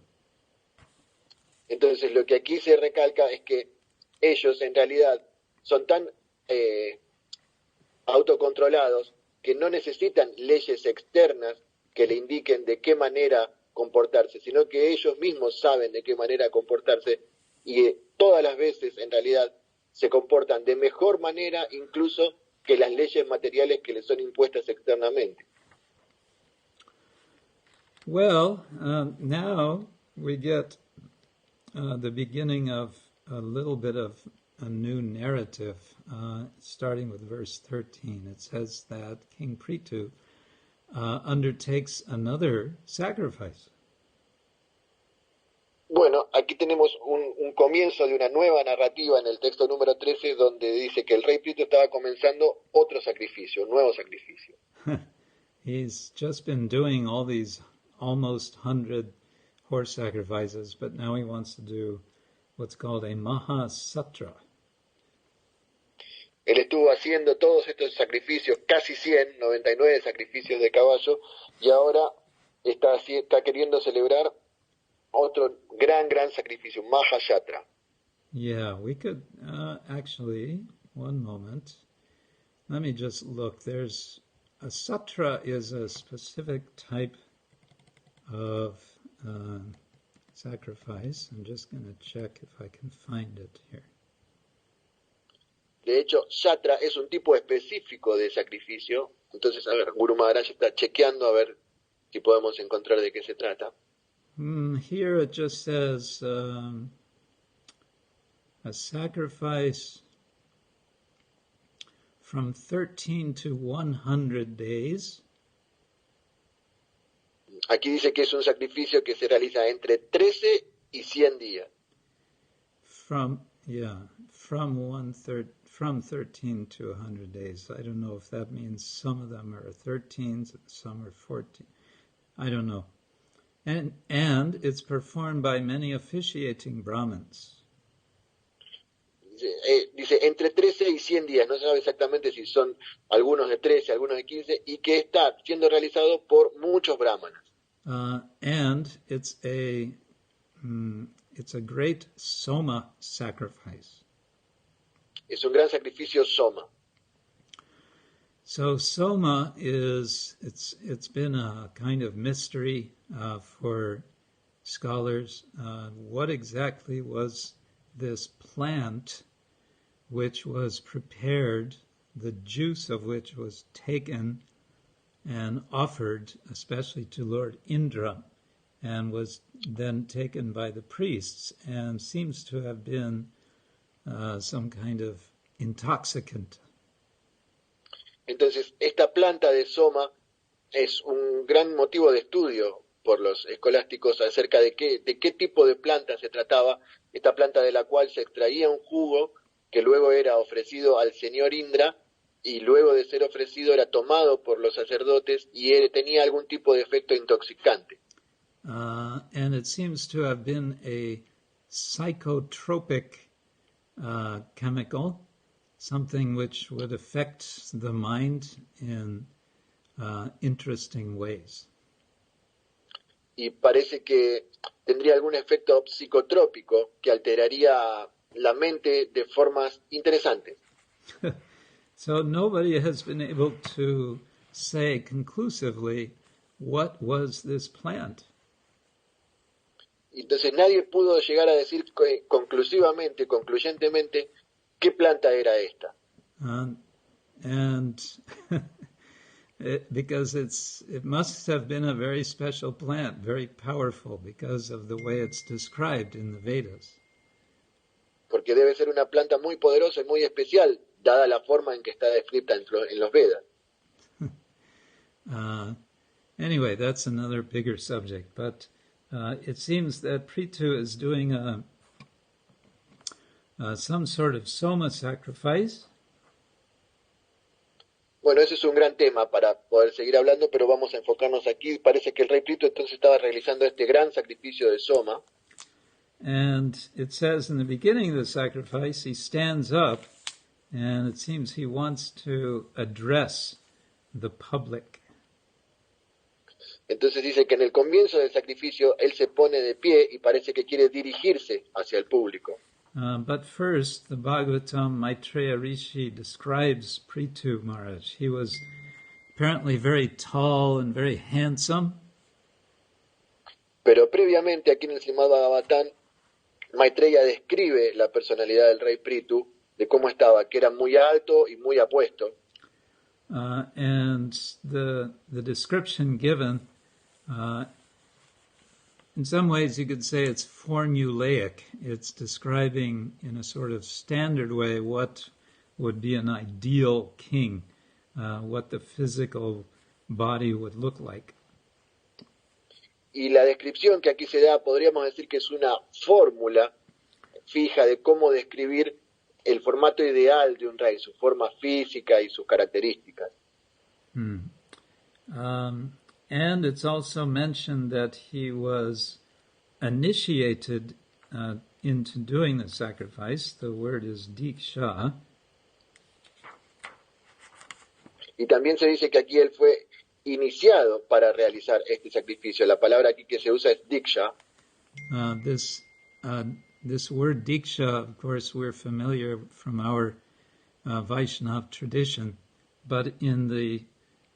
Entonces lo que aquí se recalca es que ellos en realidad son tan autocontrolados que no necesitan leyes externas que le indiquen de qué manera comportarse, sino que ellos mismos saben de qué manera comportarse y todas las veces en realidad se comportan de mejor manera incluso que las leyes materiales que les son impuestas externamente. Well, now we get the beginning of a little bit of a new narrative, starting with verse 13. It says that King Prithu undertakes another sacrifice. Bueno, aquí tenemos un comienzo de una nueva narrativa en el texto número 13, donde dice que el rey Prithu estaba comenzando otro sacrificio, un nuevo sacrificio. He's just been doing all these almost 100 horse sacrifices, but now he wants to do what's called a Mahasatra. Él estuvo haciendo todos estos sacrificios, casi 100, 99 sacrificios de caballo, y ahora está queriendo celebrar otro gran sacrificio, Mahayatra. Yeah, we could actually, one moment. Let me just look. There's a satra is a specific type of sacrifice. I'm just going to check if I can find it here. De hecho, yatra es un tipo específico de sacrificio. Entonces, a ver, Guru Maharaj está chequeando a ver si podemos encontrar de qué se trata. Here it just says a sacrifice from 13 to 100 days. Aquí dice que es un sacrificio que se realiza entre 13 y 100 días. From 13 to 100 days. I don't know if that means some of them are 13s and some are 14. I don't know. And it's performed by many officiating Brahmins. Dice entre 13 y 100 días, no se sabe exactamente si son algunos de 13, algunos de 15, y que está siendo realizado por muchos brahmanas. And it's a great soma sacrifice. Es un gran sacrificio soma. So soma it's been a kind of mystery for scholars. What exactly was this plant which was prepared, the juice of which was taken and offered especially to Lord Indra, and was then taken by the priests, and seems to have been some kind of intoxicant. Entonces, esta planta de soma es un gran motivo de estudio por los escolásticos acerca de qué tipo de planta se trataba, esta planta de la cual se extraía un jugo que luego era ofrecido al señor Indra, y luego de ser ofrecido era tomado por los sacerdotes y tenía algún tipo de efecto intoxicante. And it seems to have been a psychotropic chemical, something which would affect the mind in interesting ways. Y parece que tendría algún efecto psicotrópico que alteraría la mente de formas interesantes. So nobody has been able to say conclusively what was this plant. Entonces nadie pudo llegar a decir concluyentemente, qué planta era esta. And because it must have been a very special plant, very powerful, because of the way it's described in the Vedas. Porque debe ser una planta muy poderosa y muy especial, dada la forma en que está descrita en los Vedas. Anyway, that's another bigger subject, but it seems that Prithu is doing some sort of soma sacrifice. Bueno, ese es un gran tema para poder seguir hablando, pero vamos a enfocarnos aquí. Parece que el rey Prithu entonces estaba realizando este gran sacrificio de soma. And it says in the beginning of the sacrifice, he stands up, and it seems he wants to address the public. Entonces dice que en el comienzo del sacrificio él se pone de pie y parece que quiere dirigirse hacia el público. But first, the Bhagavatam Maitreya Rishi describes Prithu Maharaj. He was apparently very tall and very handsome. Pero previamente aquí en el Srimad-Bhagavatam, Maitreya describe la personalidad del rey Prithu, de cómo estaba, que era muy alto y muy apuesto. And the description given, in some ways you could say it's formulaic. It's describing in a sort of standard way what would be an ideal king, what the physical body would look like. Y la descripción que aquí se da, podríamos decir que es una fórmula fija de cómo describir el formato ideal de un rey, su forma física y sus características. And it's also mentioned that he was initiated into doing the sacrifice. The word is diksha. Y también se dice que aquí él fue iniciado para realizar este sacrificio. La palabra aquí que se usa es diksha. This word diksha, of course, we're familiar from our Vaishnav tradition, but in the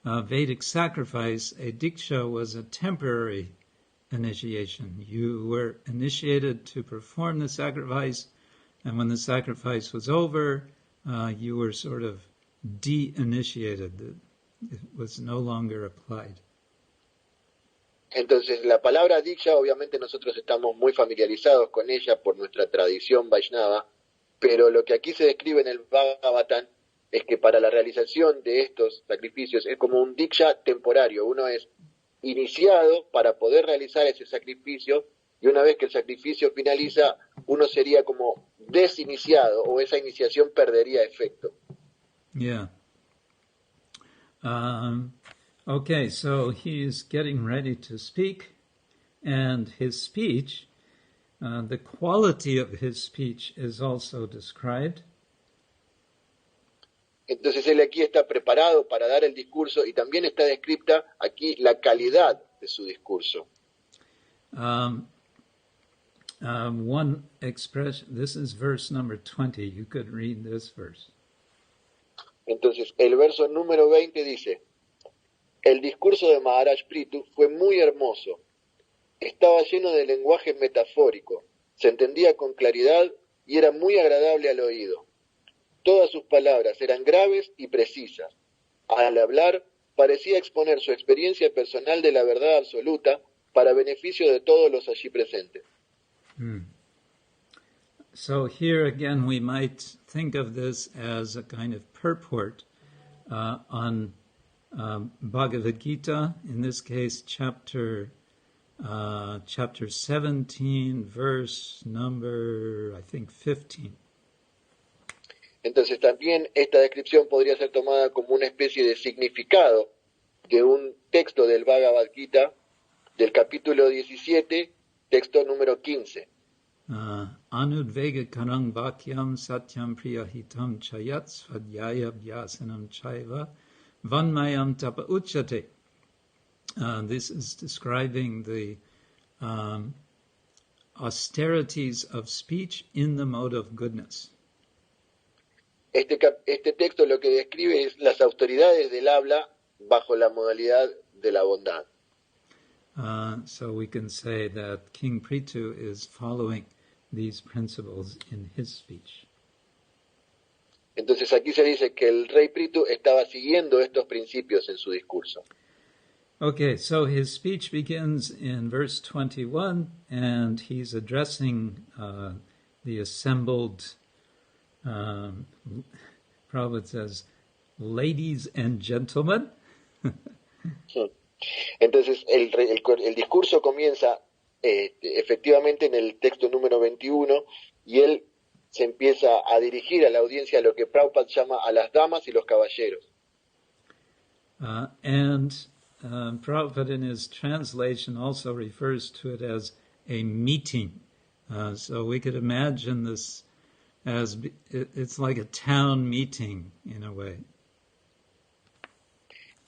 Vedic sacrifice, a diksha was a temporary initiation. You were initiated to perform the sacrifice, and when the sacrifice was over, you were sort of de-initiated. It was no longer applied. Entonces, la palabra diksha, obviamente nosotros estamos muy familiarizados con ella por nuestra tradición Vaishnava, pero lo que aquí se describe en el Bhagavatam es que para la realización de estos sacrificios es como un diksha temporario. Uno es iniciado para poder realizar ese sacrificio, y una vez que el sacrificio finaliza, uno sería como desiniciado, o esa iniciación perdería efecto. Yeah. Okay, so he's getting ready to speak, and his speech, the quality of his speech is also described. Entonces él aquí está preparado para dar el discurso, y también está descrita aquí la calidad de su discurso. One expression, this is verse number 20, you could read this verse. Entonces el verso número 20 dice: el discurso de Maharaj Prithu fue muy hermoso, estaba lleno de lenguaje metafórico, se entendía con claridad y era muy agradable al oído. Todas sus palabras eran graves y precisas. Al hablar, parecía exponer su experiencia personal de la verdad absoluta para beneficio de todos los allí presentes. So here again we might think of this as a kind of purport on Bhagavad Gita, in this case chapter 17, verse number, I think, 15. Entonces también esta descripción podría ser tomada como una especie de significado de un texto del Bhagavad Gita, del capítulo 17, texto número 15. Anudvega karang bhakyam satyam priyahitam chayat svadhyaya vyasanam chaiva vanmayam tapa uchate. This is describing the austerities of speech in the mode of goodness. Este texto lo que describe es las autoridades del habla bajo la modalidad de la bondad. So we can say that King Prithu is following these principles in his speech. Entonces aquí se dice que el rey Prithu estaba siguiendo estos principios en su discurso. Okay, so his speech begins in verse 21, and he's addressing the assembled, Prabhupada says, ladies and gentlemen. Entonces el discurso comienza efectivamente en el texto número 21, y él se empieza a dirigir a la audiencia a lo que Prabhupada llama a las damas y los caballeros. Prabhupada in his translation also refers to it as a meeting. So we could imagine this as it's like a town meeting in a way.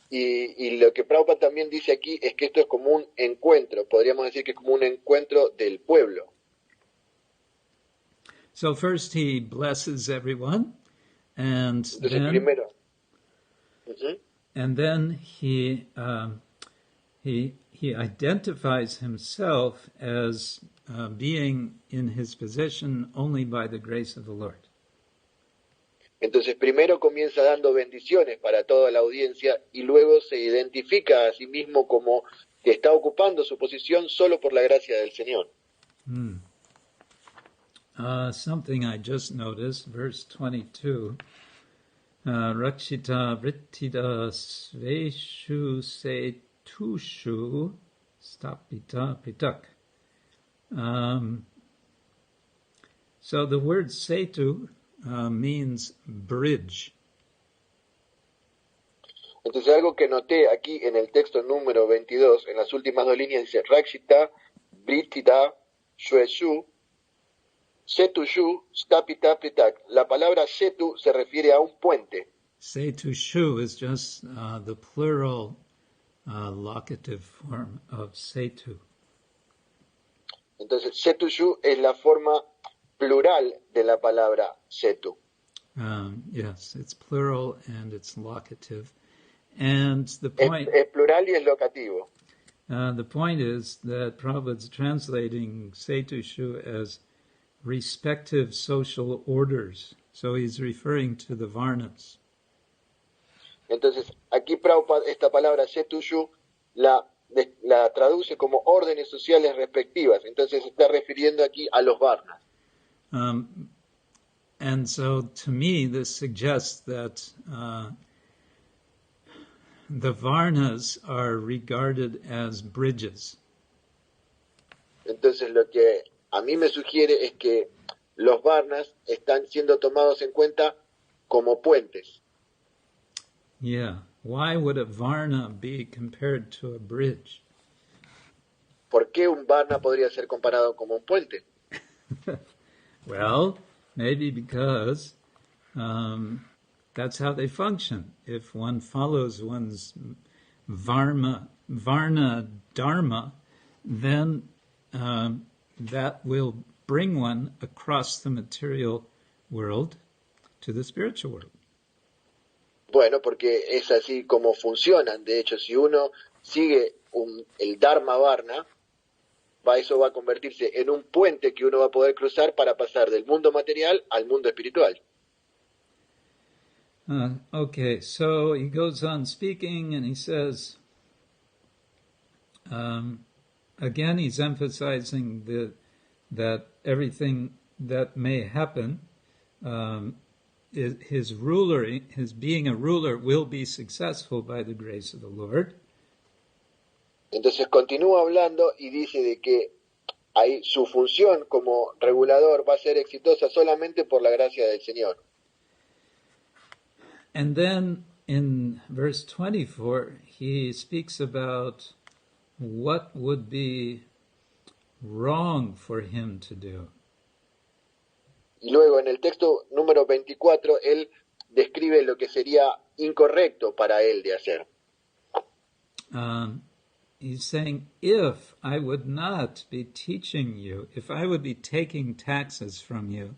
Y lo que Prabhupada también dice aquí es que esto es como un encuentro, podríamos decir que es como un encuentro del pueblo. So first he blesses everyone, and Entonces then, primero, and then he identifies himself as being in his position only by the grace of the Lord. Entonces primero comienza dando bendiciones para toda la audiencia, y luego se identifica a sí mismo como que está ocupando su posición solo por la gracia del Señor. Something I just noticed, verse 22, Rakshita vrittida sveshu setushu stapita pitak. So the word setu means bridge. Entonces algo que noté aquí en el texto número 22, en las últimas dos líneas dice Rakshita vrittida sveshu setushu stapita pitak. La palabra setu se refiere a un puente. Setu Shu is just the plural locative form of Setu. Entonces, Setushu es la forma plural de la palabra Setu. Yes, it's plural and it's locative. And the point... Es plural y es locativo. The point is that Prabhupada's translating Setu Shu as respective social orders. So he's referring to the Varnas. Entonces, aquí Prabhupada esta palabra Setushu la traduce como órdenes sociales respectivas. Entonces se está refiriendo aquí a los Varnas. And so to me this suggests that the Varnas are regarded as bridges. Entonces lo que a mí me sugiere es que los Varnas están siendo tomados en cuenta como puentes. Yeah. Why would a Varna be compared to a bridge? ¿Por qué un Varna podría ser comparado como un puente? Well, maybe because that's how they function. If one follows one's Varna Dharma, then that will bring one across the material world to the spiritual world. Bueno, porque es así como funcionan. De hecho, si uno sigue el Dharma Varna, eso va a convertirse en un puente que uno va a poder cruzar para pasar del mundo material al mundo espiritual. Okay, so he goes on speaking and he says, again he's emphasizing that everything that may happen, his being a ruler will be successful by the grace of the Lord. Entonces continúa hablando y dice de que su función como regulador va a ser exitosa solamente por la gracia del Señor. And then in verse 24, he speaks about what would be wrong for him to do. Y luego en el texto número 24, él describe lo que sería incorrecto para él de hacer. He's saying, if I would not be teaching you, if I would be taking taxes from you,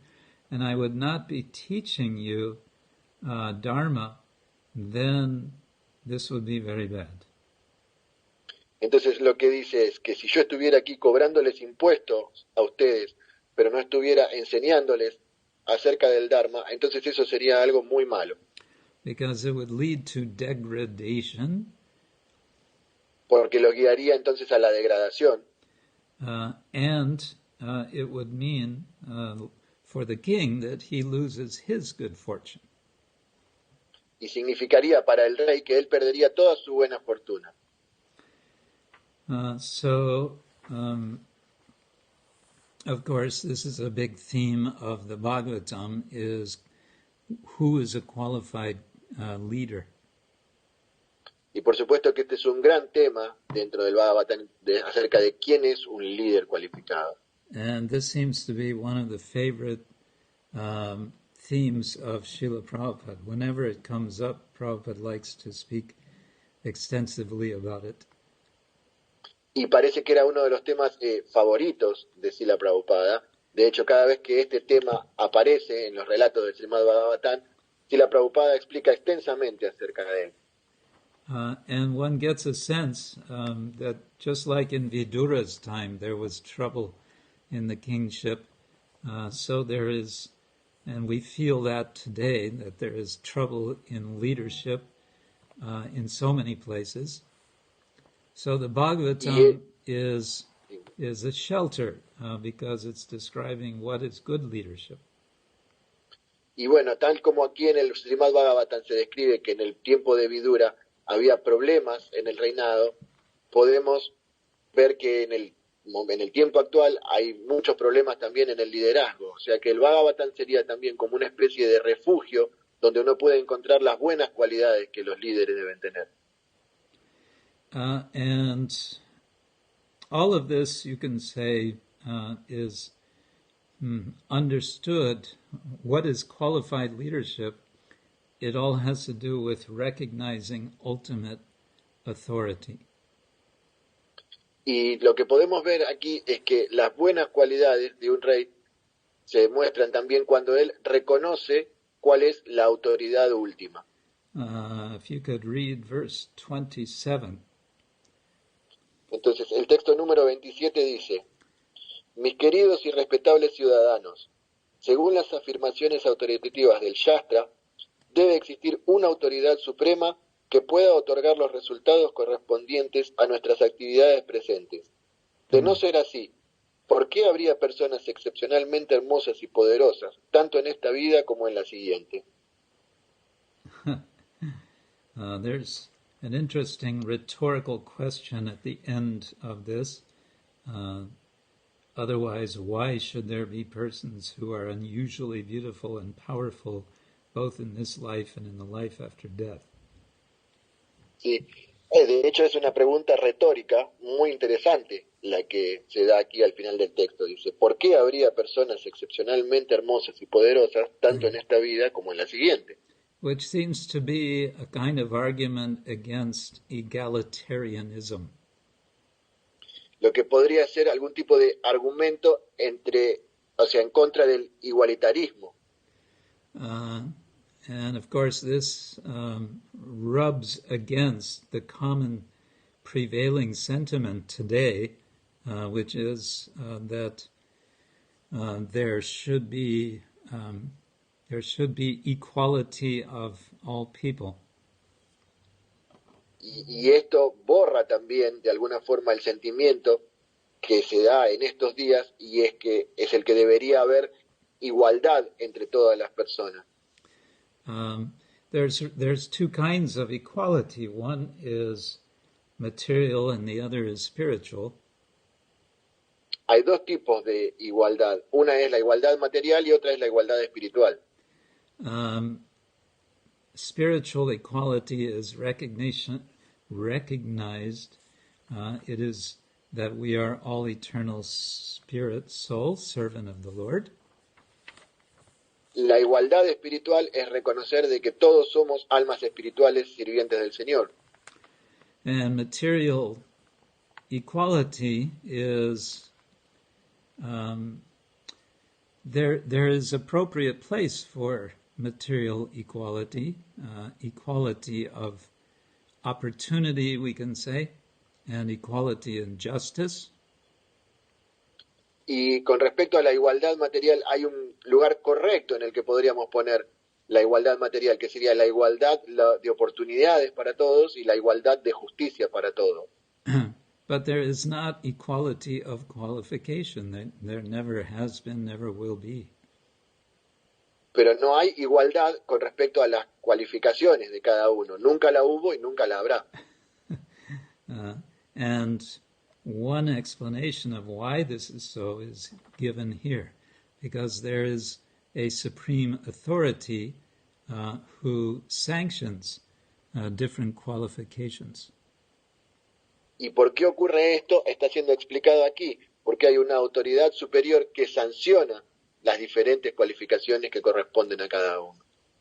and I would not be teaching you Dharma, then this would be very bad. Entonces lo que dice es que si yo estuviera aquí cobrándoles impuestos a ustedes, pero no estuviera enseñándoles acerca del Dharma, entonces eso sería algo muy malo. Because it would lead to degradation. Porque lo guiaría entonces a la degradación. And it would mean for the king that he loses his good fortune. Y significaría para el rey que él perdería toda su buena fortuna. Of course, this is a big theme of the Bhagavatam, is who is a qualified leader. Y por supuesto que este es un gran tema dentro del Bhagavatam acerca de quién es un líder cualificado. And this seems to be one of the favorite themes of Srila Prabhupada. Whenever it comes up, Prabhupada likes to speak extensively about it. Y parece que era uno de los temas favoritos de Srila Prabhupada. De hecho, cada vez que este tema aparece en los relatos del Srimad-Bhagavatam, Srila Prabhupada explica extensamente acerca de él. And one gets a sense that just like in Vidura's time there was trouble in the kingship, so there is, and we feel that today, that there is trouble in leadership in so many places. So the Bhagavatam is a shelter because it's describing what is good leadership. Y bueno, tal como aquí en el Srimad-Bhagavatam se describe que en el tiempo de Vidura había problemas en el reinado, podemos ver que en el tiempo actual hay muchos problemas también en el liderazgo. O sea que el Bhagavatam sería también como una especie de refugio donde uno puede encontrar las buenas cualidades que los líderes deben tener. And all of this, you can say, is understood. What is qualified leadership it all has to do with recognizing ultimate authority. Y lo que podemos ver aquí es que las buenas cualidades de un rey se demuestran también cuando él reconoce cuál es la autoridad última. If you could read verse 27. Entonces, el texto número 27 dice: Mis queridos y respetables ciudadanos, según las afirmaciones autoritativas del Shastra, debe existir una autoridad suprema que pueda otorgar los resultados correspondientes a nuestras actividades presentes. De no ser así, ¿por qué habría personas excepcionalmente hermosas y poderosas, tanto en esta vida como en la siguiente? There's an interesting rhetorical question at the end of this. Otherwise, why should there be persons who are unusually beautiful and powerful, both in this life and in the life after death? Sí, de hecho es una pregunta retórica muy interesante la que se da aquí al final del texto. Dice, ¿por qué habría personas excepcionalmente hermosas y poderosas, tanto en esta vida como en la siguiente? Which seems to be a kind of argument against egalitarianism. Lo que podría ser algún tipo de argumento en contra del igualitarismo. And of course this rubs against the common prevailing sentiment today, which is that there should be equality of all people. Y esto borra también de alguna forma el sentimiento que se da en estos días, y es que es el que debería haber igualdad entre todas las personas. There's two kinds of equality. One is material and the other is spiritual. Hay dos tipos de igualdad. Una es la igualdad material y otra es la igualdad espiritual. Spiritual equality is recognized. It is that we are all eternal spirit, soul, servant of the Lord. La igualdad espiritual es reconocer de que todos somos almas espirituales sirvientes del Señor. And material equality is there is appropriate place for material equality, equality of opportunity, we can say, and equality in justice. Y con respecto a la igualdad material, hay un lugar correcto en el que podríamos poner la igualdad material, que sería la igualdad de oportunidades para todos y la igualdad de justicia para todos. But there is not equality of qualification. There never has been, never will be. Pero no hay igualdad con respecto a las cualificaciones de cada uno. Nunca la hubo y nunca la habrá. And one explanation of why this is so is given here, because there is a supreme authority who sanctions different qualifications. ¿Y por qué ocurre esto? Está siendo explicado aquí. Porque hay una autoridad superior que sanciona las diferentes cualificaciones que corresponden a cada uno.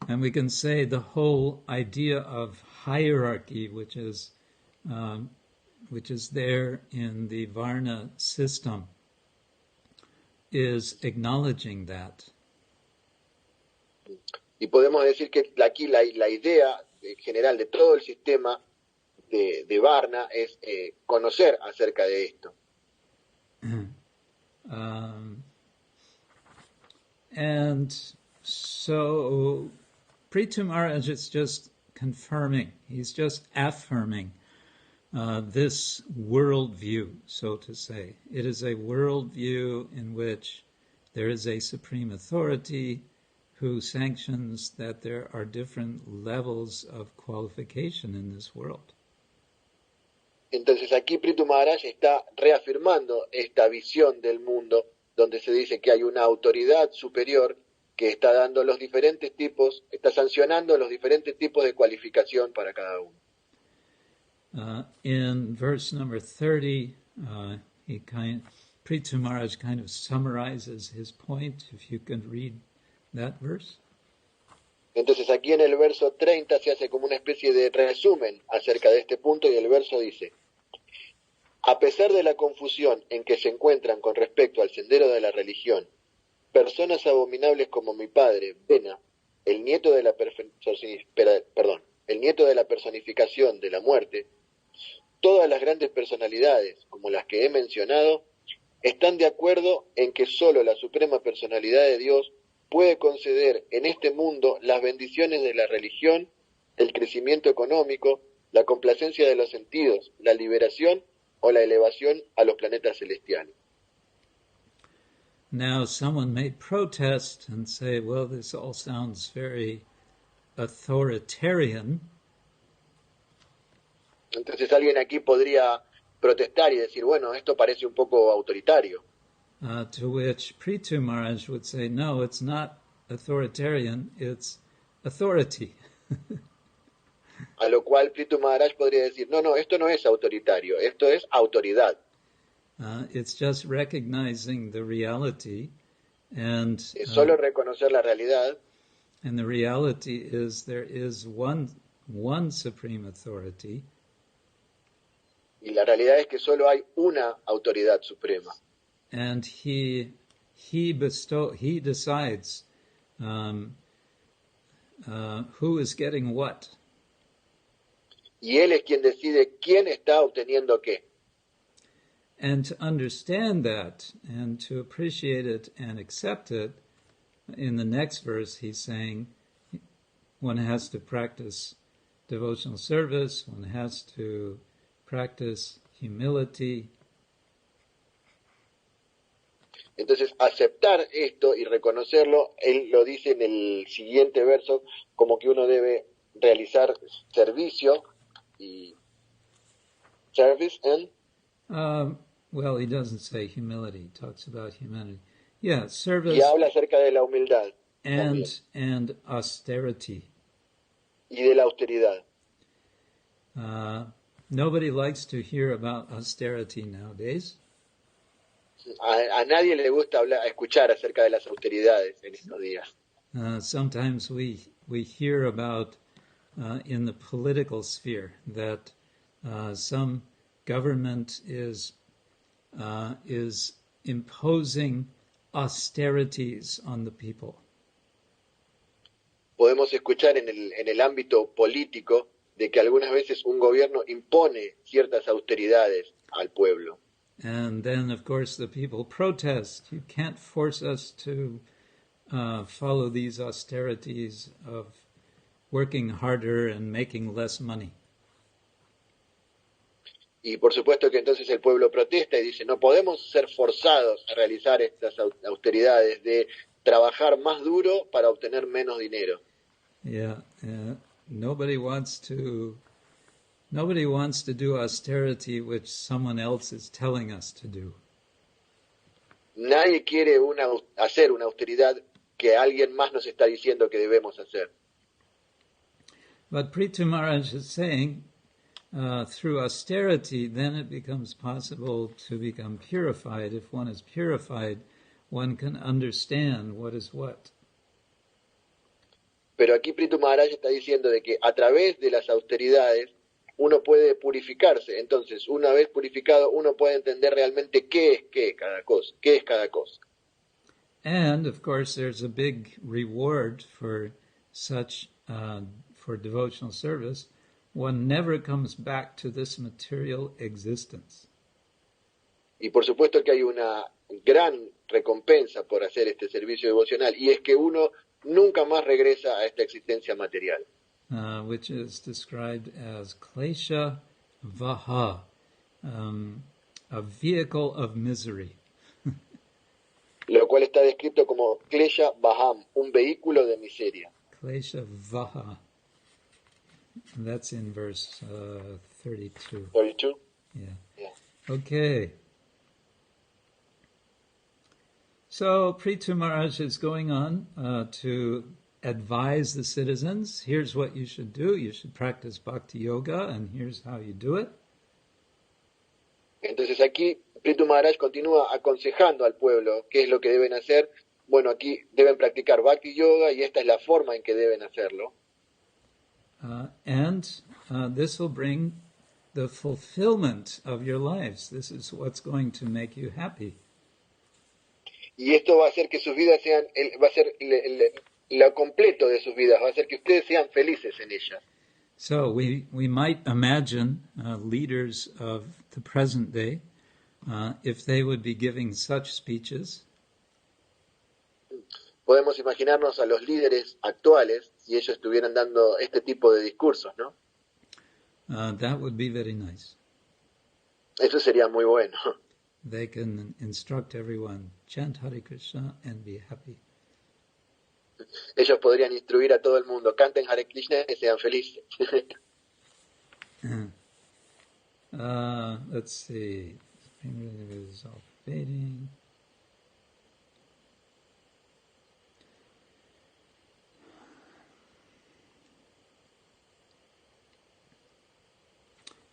And we can say the whole idea of hierarchy, which is there in the Varna system, is acknowledging that. Y podemos decir que aquí la idea general de todo el sistema de Varna es conocer acerca de esto. And so Prithu Maharaj is just confirming, he's just affirming this worldview, so to say. It is a worldview in which there is a supreme authority who sanctions that there are different levels of qualification in this world. Entonces aquí Prithu Maharaj está reafirmando esta visión del mundo donde se dice que hay una autoridad superior que está dando los diferentes tipos, está sancionando los diferentes tipos de cualificación para cada uno. In verse number 30, Prithu Maharaj kind of summarizes his point, if you can read that verse. Entonces aquí en el verso 30 se hace como una especie de resumen acerca de este punto y el verso dice: a pesar de la confusión en que se encuentran con respecto al sendero de la religión, personas abominables como mi padre, Vena, el nieto de la personificación de la muerte, todas las grandes personalidades, como las que he mencionado, están de acuerdo en que sólo la suprema personalidad de Dios puede conceder en este mundo las bendiciones de la religión, el crecimiento económico, la complacencia de los sentidos, la liberación o la elevación a los planetas celestiales. Now, someone may protest and say, well, this all sounds very authoritarian. Entonces alguien aquí podría protestar y decir, bueno, esto parece un poco autoritario. To which Prithu Maharaj would say, no, it's not authoritarian, it's authority. A lo cual Prithu Maharaj podría decir, no, esto no es autoritario, esto es autoridad. It's just recognizing the reality, and Es solo reconocer la realidad. And the reality is there is one supreme authority. Y la realidad es que solo hay una autoridad suprema. And he decides who is getting what. Y él es quien decide quién está obteniendo qué. And to understand that and to appreciate it and accept it, in the next verse he's saying one has to practice devotional service, one has to practice humility. Entonces, aceptar esto y reconocerlo, él lo dice en el siguiente verso, como que uno debe realizar servicio y service and well, he doesn't say humility, he talks about humanity. Yeah, service. Y habla acerca de la humildad and austerity. Y de la austeridad. Nobody likes to hear about austerity nowadays. A nadie le gusta escuchar acerca de las austeridades en estos días. Sometimes we hear about in the political sphere that some government is imposing austerities on the people. Podemos escuchar en el ámbito político de que algunas veces un gobierno impone ciertas austeridades al pueblo. And then, of course, the people protest. You can't force us to follow these austerities of working harder and making less money. Y por supuesto que entonces el pueblo protesta y dice, no podemos ser forzados a realizar estas austeridades de trabajar más duro para obtener menos dinero. Yeah, nobody wants to do austerity which someone else is telling us to do. Nadie quiere hacer una austeridad que alguien más nos está diciendo que debemos hacer. But Prithu Maharaj is saying, through austerity, then it becomes possible to become purified. If one is purified, one can understand what is what. Pero aquí Prithu Maharaj está diciendo de que a través de las austeridades uno puede purificarse. Entonces, una vez purificado, uno puede entender realmente qué es cada cosa. And, of course, there's a big reward for such, for devotional service. One never comes back to this material existence. Y por supuesto que hay una gran recompensa por hacer este servicio devocional, y es que uno nunca más regresa a esta existencia material. Which is described as klesha vaha, a vehicle of misery. Lo cual está descrito como klesha vaham, un vehículo de miseria. Klesha vaha. And that's in verse 32. 32? Yeah. Okay. So Prithu Maharaj is going on to advise the citizens. Here's what you should do. You should practice bhakti yoga, and here's how you do it. Entonces aquí Prithu Maharaj continúa aconsejando al pueblo qué es lo que deben hacer bueno, aquí deben practicar Bhakti Yoga y esta es la forma en que deben hacerlo. And this will bring the fulfillment of your lives. This is what's going to make you happy. Y esto va a hacer que sus vidas sean, va a ser lo completo de sus vidas, va a hacer que ustedes sean felices en ellas. So we might imagine leaders of the present day, if they would be giving such speeches. Podemos imaginarnos a los líderes actuales si ellos estuvieran dando este tipo de discursos, ¿no? That would be very nice. Eso sería muy bueno. They can instruct everyone, chant Hare Krishna and be happy. Ellos podrían instruir a todo el mundo, canten Hare Krishna y sean felices. Let's see. Spring is all fading.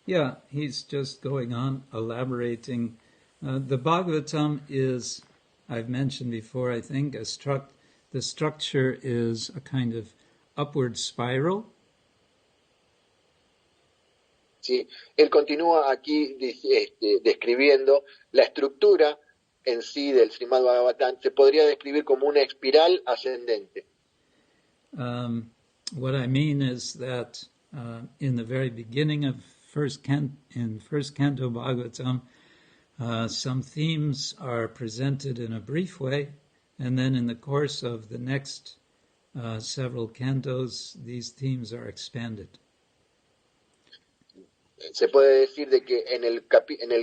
Yeah, he's just going on elaborating. The Bhagavatam is, I've mentioned before, I think, the structure is a kind of upward spiral. Sí, él continúa aquí describiendo la estructura en sí del Srimad-Bhagavatam. Se podría describir como una espiral ascendente. What I mean is that in the very beginning of first canto Bhagavatam, some themes are presented in a brief way, and then in the course of the next several cantos, these themes are expanded. Se puede decir de que en el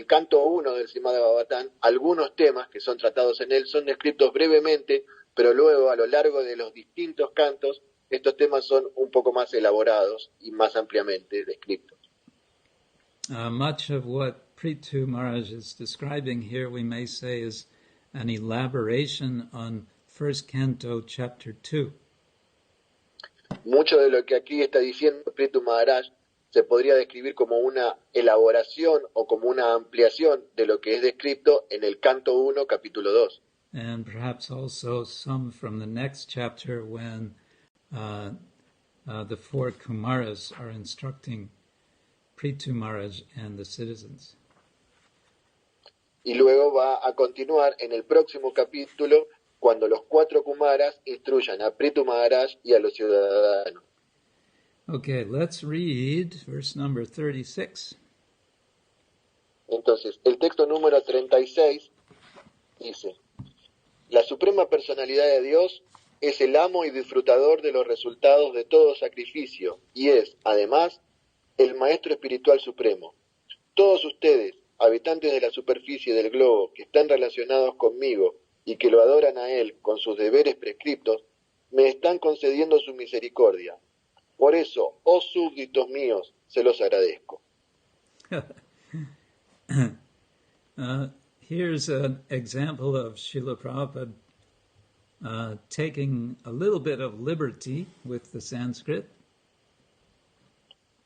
canto 1 del Srimad-Bhagavatam, algunos temas que son tratados en él son descritos brevemente, pero luego a lo largo de los distintos cantos, estos temas son un poco más elaborados y más ampliamente descritos. Much of what Prithu Maharaj is describing here, we may say, is an elaboration on first canto, chapter 2. Mucho de lo que aquí está diciendo Prithu Maharaj se podría describir como una elaboración o como una ampliación de lo que es descrito en el canto 1, capítulo 2. And perhaps also some from the next chapter when the four Kumaras are instructing Prithu Maharaj and the citizens. Y luego va a continuar en el próximo capítulo cuando los 4 Kumaras instruyan a Prithu Maharaj y a los ciudadanos. Okay, let's read verse number 36. Entonces, el texto número 36 dice: La Suprema Personalidad de Dios es el amo y disfrutador de los resultados de todo sacrificio y es, además, el Maestro Espiritual Supremo. Todos ustedes, habitantes de la superficie del globo, que están relacionados conmigo y que lo adoran a Él con sus deberes prescriptos, me están concediendo su misericordia. Por eso, oh súbditos míos, se los agradezco. Here's an example of Srila Prabhupada taking a little bit of liberty with the Sanskrit.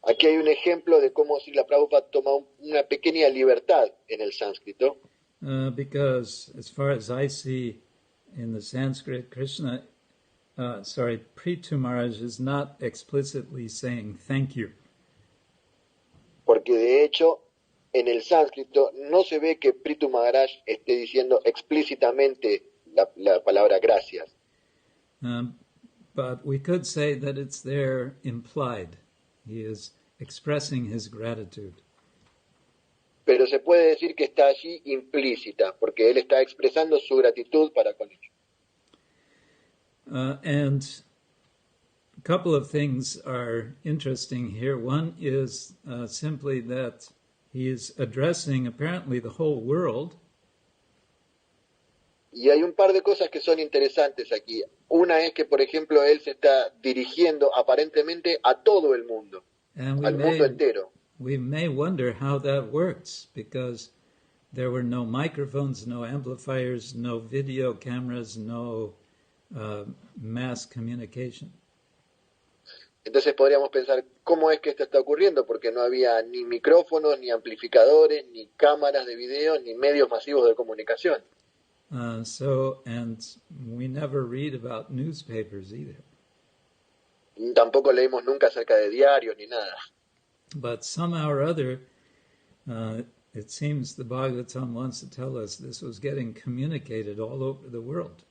Aquí hay un ejemplo de cómo Srila Prabhupada toma una pequeña libertad en el sánscrito. Because as far as I see in the Sanskrit, Prithu Maharaj is not explicitly saying thank you. Porque de hecho, en el sánscrito no se ve que Prithu Maharaj esté diciendo explícitamente la palabra gracias. But we could say that it's there implied. He is expressing his gratitude. Pero se puede decir que está allí implícita, porque él está expresando su gratitud para con ellos. And a couple of things are interesting here. One is simply that he is addressing apparently the whole world. Y hay un par de cosas que son interesantes aquí. Una es que, por ejemplo, él se está dirigiendo aparentemente a todo el mundo, al mundo entero. We may wonder how that works, because there were no microphones, no amplifiers, no video cameras, no mass communication. Entonces podríamos pensar, ¿cómo es que esto está ocurriendo? Porque no había ni micrófonos, ni amplificadores, ni cámaras de video, ni medios masivos de comunicación. And we never read about newspapers either. Tampoco leímos nunca acerca de diarios ni nada. But somehow or other, it seems the Bhagavatam wants to tell us this was getting communicated all over the world.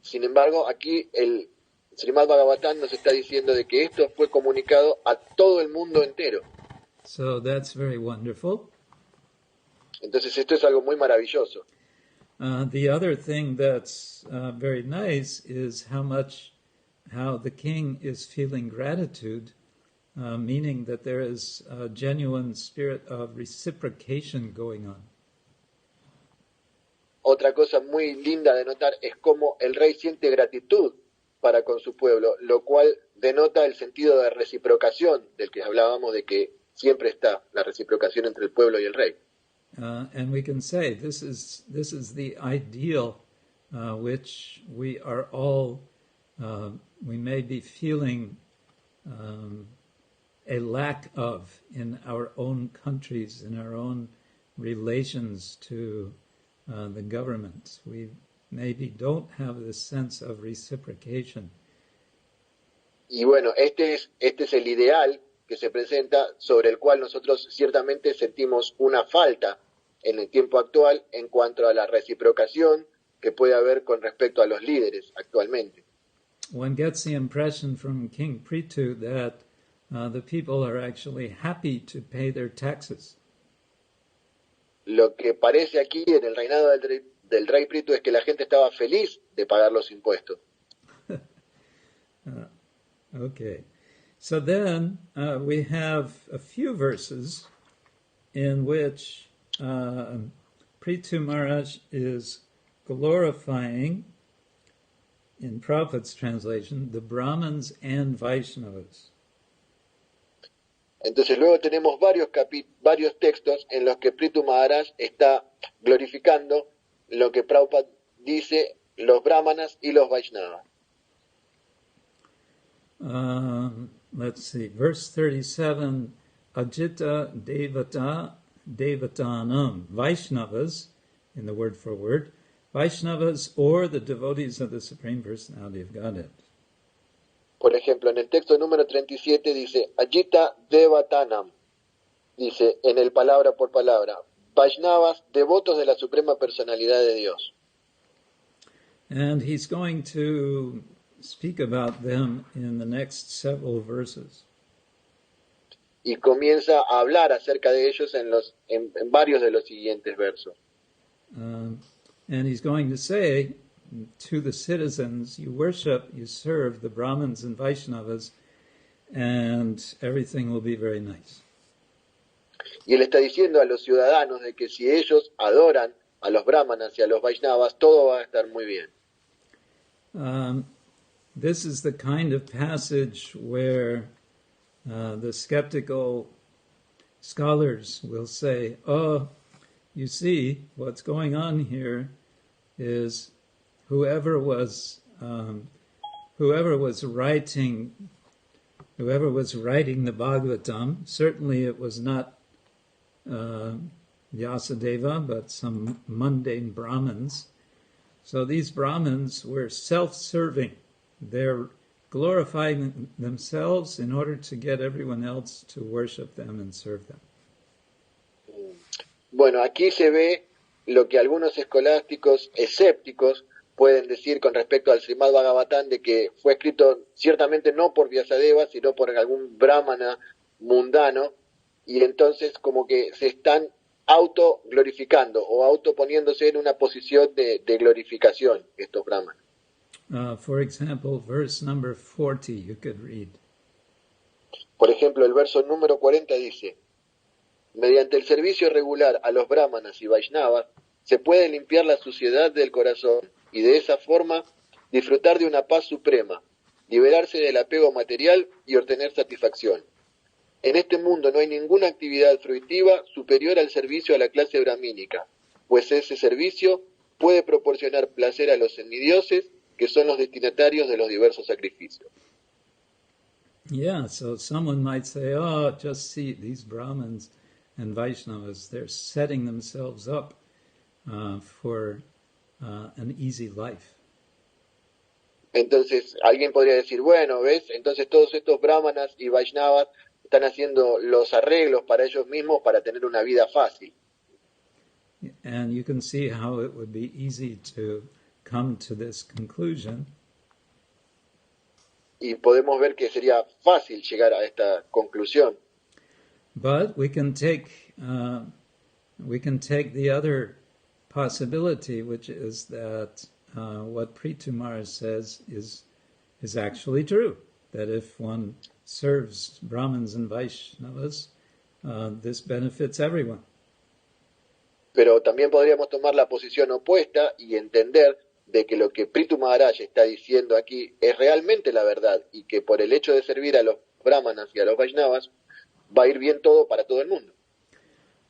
Sin embargo, aquí el Srimad-Bhagavatam nos está diciendo de que esto fue comunicado a todo el mundo entero. So that's very wonderful. Entonces esto es algo muy maravilloso. The other thing that's very nice is how the king is feeling gratitude, meaning that there is a genuine spirit of reciprocation going on. Otra cosa muy linda de notar es cómo el rey siente gratitud para con su pueblo, lo cual denota el sentido de reciprocación del que hablábamos, de que siempre está la reciprocación entre el pueblo y el rey. And we can say this is the ideal which we are all, we may be feeling a lack of in our own countries, in our own relations to the government. We maybe don't have this sense of reciprocation. Y bueno, este es el ideal que se presenta, sobre el cual nosotros ciertamente sentimos una falta en el tiempo actual en cuanto a la reciprocación que puede haber con respecto a los líderes actualmente. One gets the impression from King Prithu that the people are actually happy to pay their taxes. Lo que parece aquí en el reinado del rey Prithu es que la gente estaba feliz de pagar los impuestos. Okay. So then we have a few verses in which Prithu Maharaj is glorifying, in Prabhupada's translation, the Brahmins and Vaishnavas. Entonces luego tenemos varios textos en los que Prithu Maharaj está glorificando lo que Prabhupada dice, los brahmanas y los Vaishnavas. Let's see, verse 37, Ajita Devatanam, Vaishnavas, in the word for word, Vaishnavas or the devotees of the Supreme Personality of Godhead. Por ejemplo, en el texto número 37 dice, Ajita Devatanam, dice en el palabra por palabra, Vaishnavas, devotos de la Suprema Personalidad de Dios. And he's going to speak about them in the next several verses. Y comienza a hablar acerca de ellos en varios de los siguientes versos. And he's going to say to the citizens, you worship, you serve the Brahmins and Vaishnavas, and everything will be very nice. Y él está diciendo a los ciudadanos de que si ellos adoran a los brahmanas y a los Vaishnavas, todo va a estar muy bien. This is the kind of passage where the skeptical scholars will say, oh, you see, what's going on here is whoever was writing the Bhagavatam, certainly it was not Vyasadeva, but some mundane Brahmins. So these Brahmins were self-serving. They're glorifying themselves in order to get everyone else to worship them and serve them. Bueno, aquí se ve lo que algunos escolásticos escépticos pueden decir con respecto al Srimad-Bhagavatam, de que fue escrito ciertamente no por Vyasadeva, sino por algún brahmana mundano, y entonces como que se están autoglorificando o autoponiéndose en una posición de glorificación estos brahmanas. For example, verse number 40, you could read. Por ejemplo, el verso número 40 dice, mediante el servicio regular a los brahmanas y Vaishnavas, se puede limpiar la suciedad del corazón y de esa forma disfrutar de una paz suprema, liberarse del apego material y obtener satisfacción. En este mundo no hay ninguna actividad fruitiva superior al servicio a la clase brahmínica, pues ese servicio puede proporcionar placer a los semidioses, que son los destinatarios de los diversos sacrificios. Yeah, so someone might say, oh, just see these Brahmins and Vaishnavas, they're setting themselves up for an easy life. Entonces alguien podría decir, bueno, ¿ves? Entonces todos estos brahmanas y vaishnavas están haciendo los arreglos para ellos mismos para tener una vida fácil. And you can see how it would be easy to come to this conclusion. Y podemos ver que sería fácil llegar a esta conclusión. But we can take the other possibility, which is that what Prithu Maharaj says is actually true. That if one serves Brahmins and Vaishnavas, this benefits everyone. Pero también podríamos tomar la posición opuesta y entender de que lo que Prithu Maharaj está diciendo aquí es realmente la verdad y que por el hecho de servir a los brahmanas y a los vaishnavas va a ir bien todo para todo el mundo.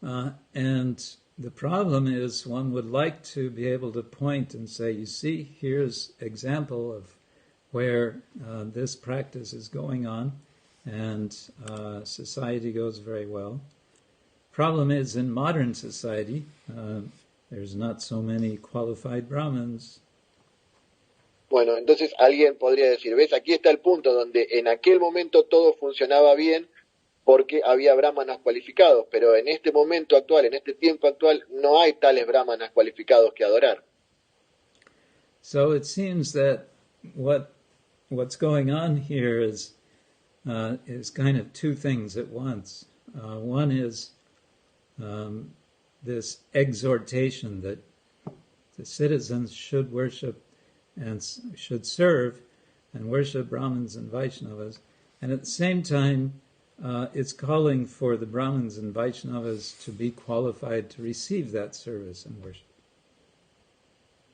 And the problem is one would like to be able to point and say, you see, here's example of where this practice is going on and society goes very well. Problem is, in modern society, there's not so many qualified Brahmins. Bueno, entonces alguien podría decir, ves, aquí está el punto donde en aquel momento todo funcionaba bien porque había brahmanas cualificados, pero en este momento actual, en este tiempo actual, no hay tales brahmanas cualificados que adorar. So it seems that what's going on here is kind of two things at once. One is this exhortation that the citizens should worship and should serve and worship Brahmins and Vaishnavas, and at the same time it's calling for the Brahmins and Vaishnavas to be qualified to receive that service and worship.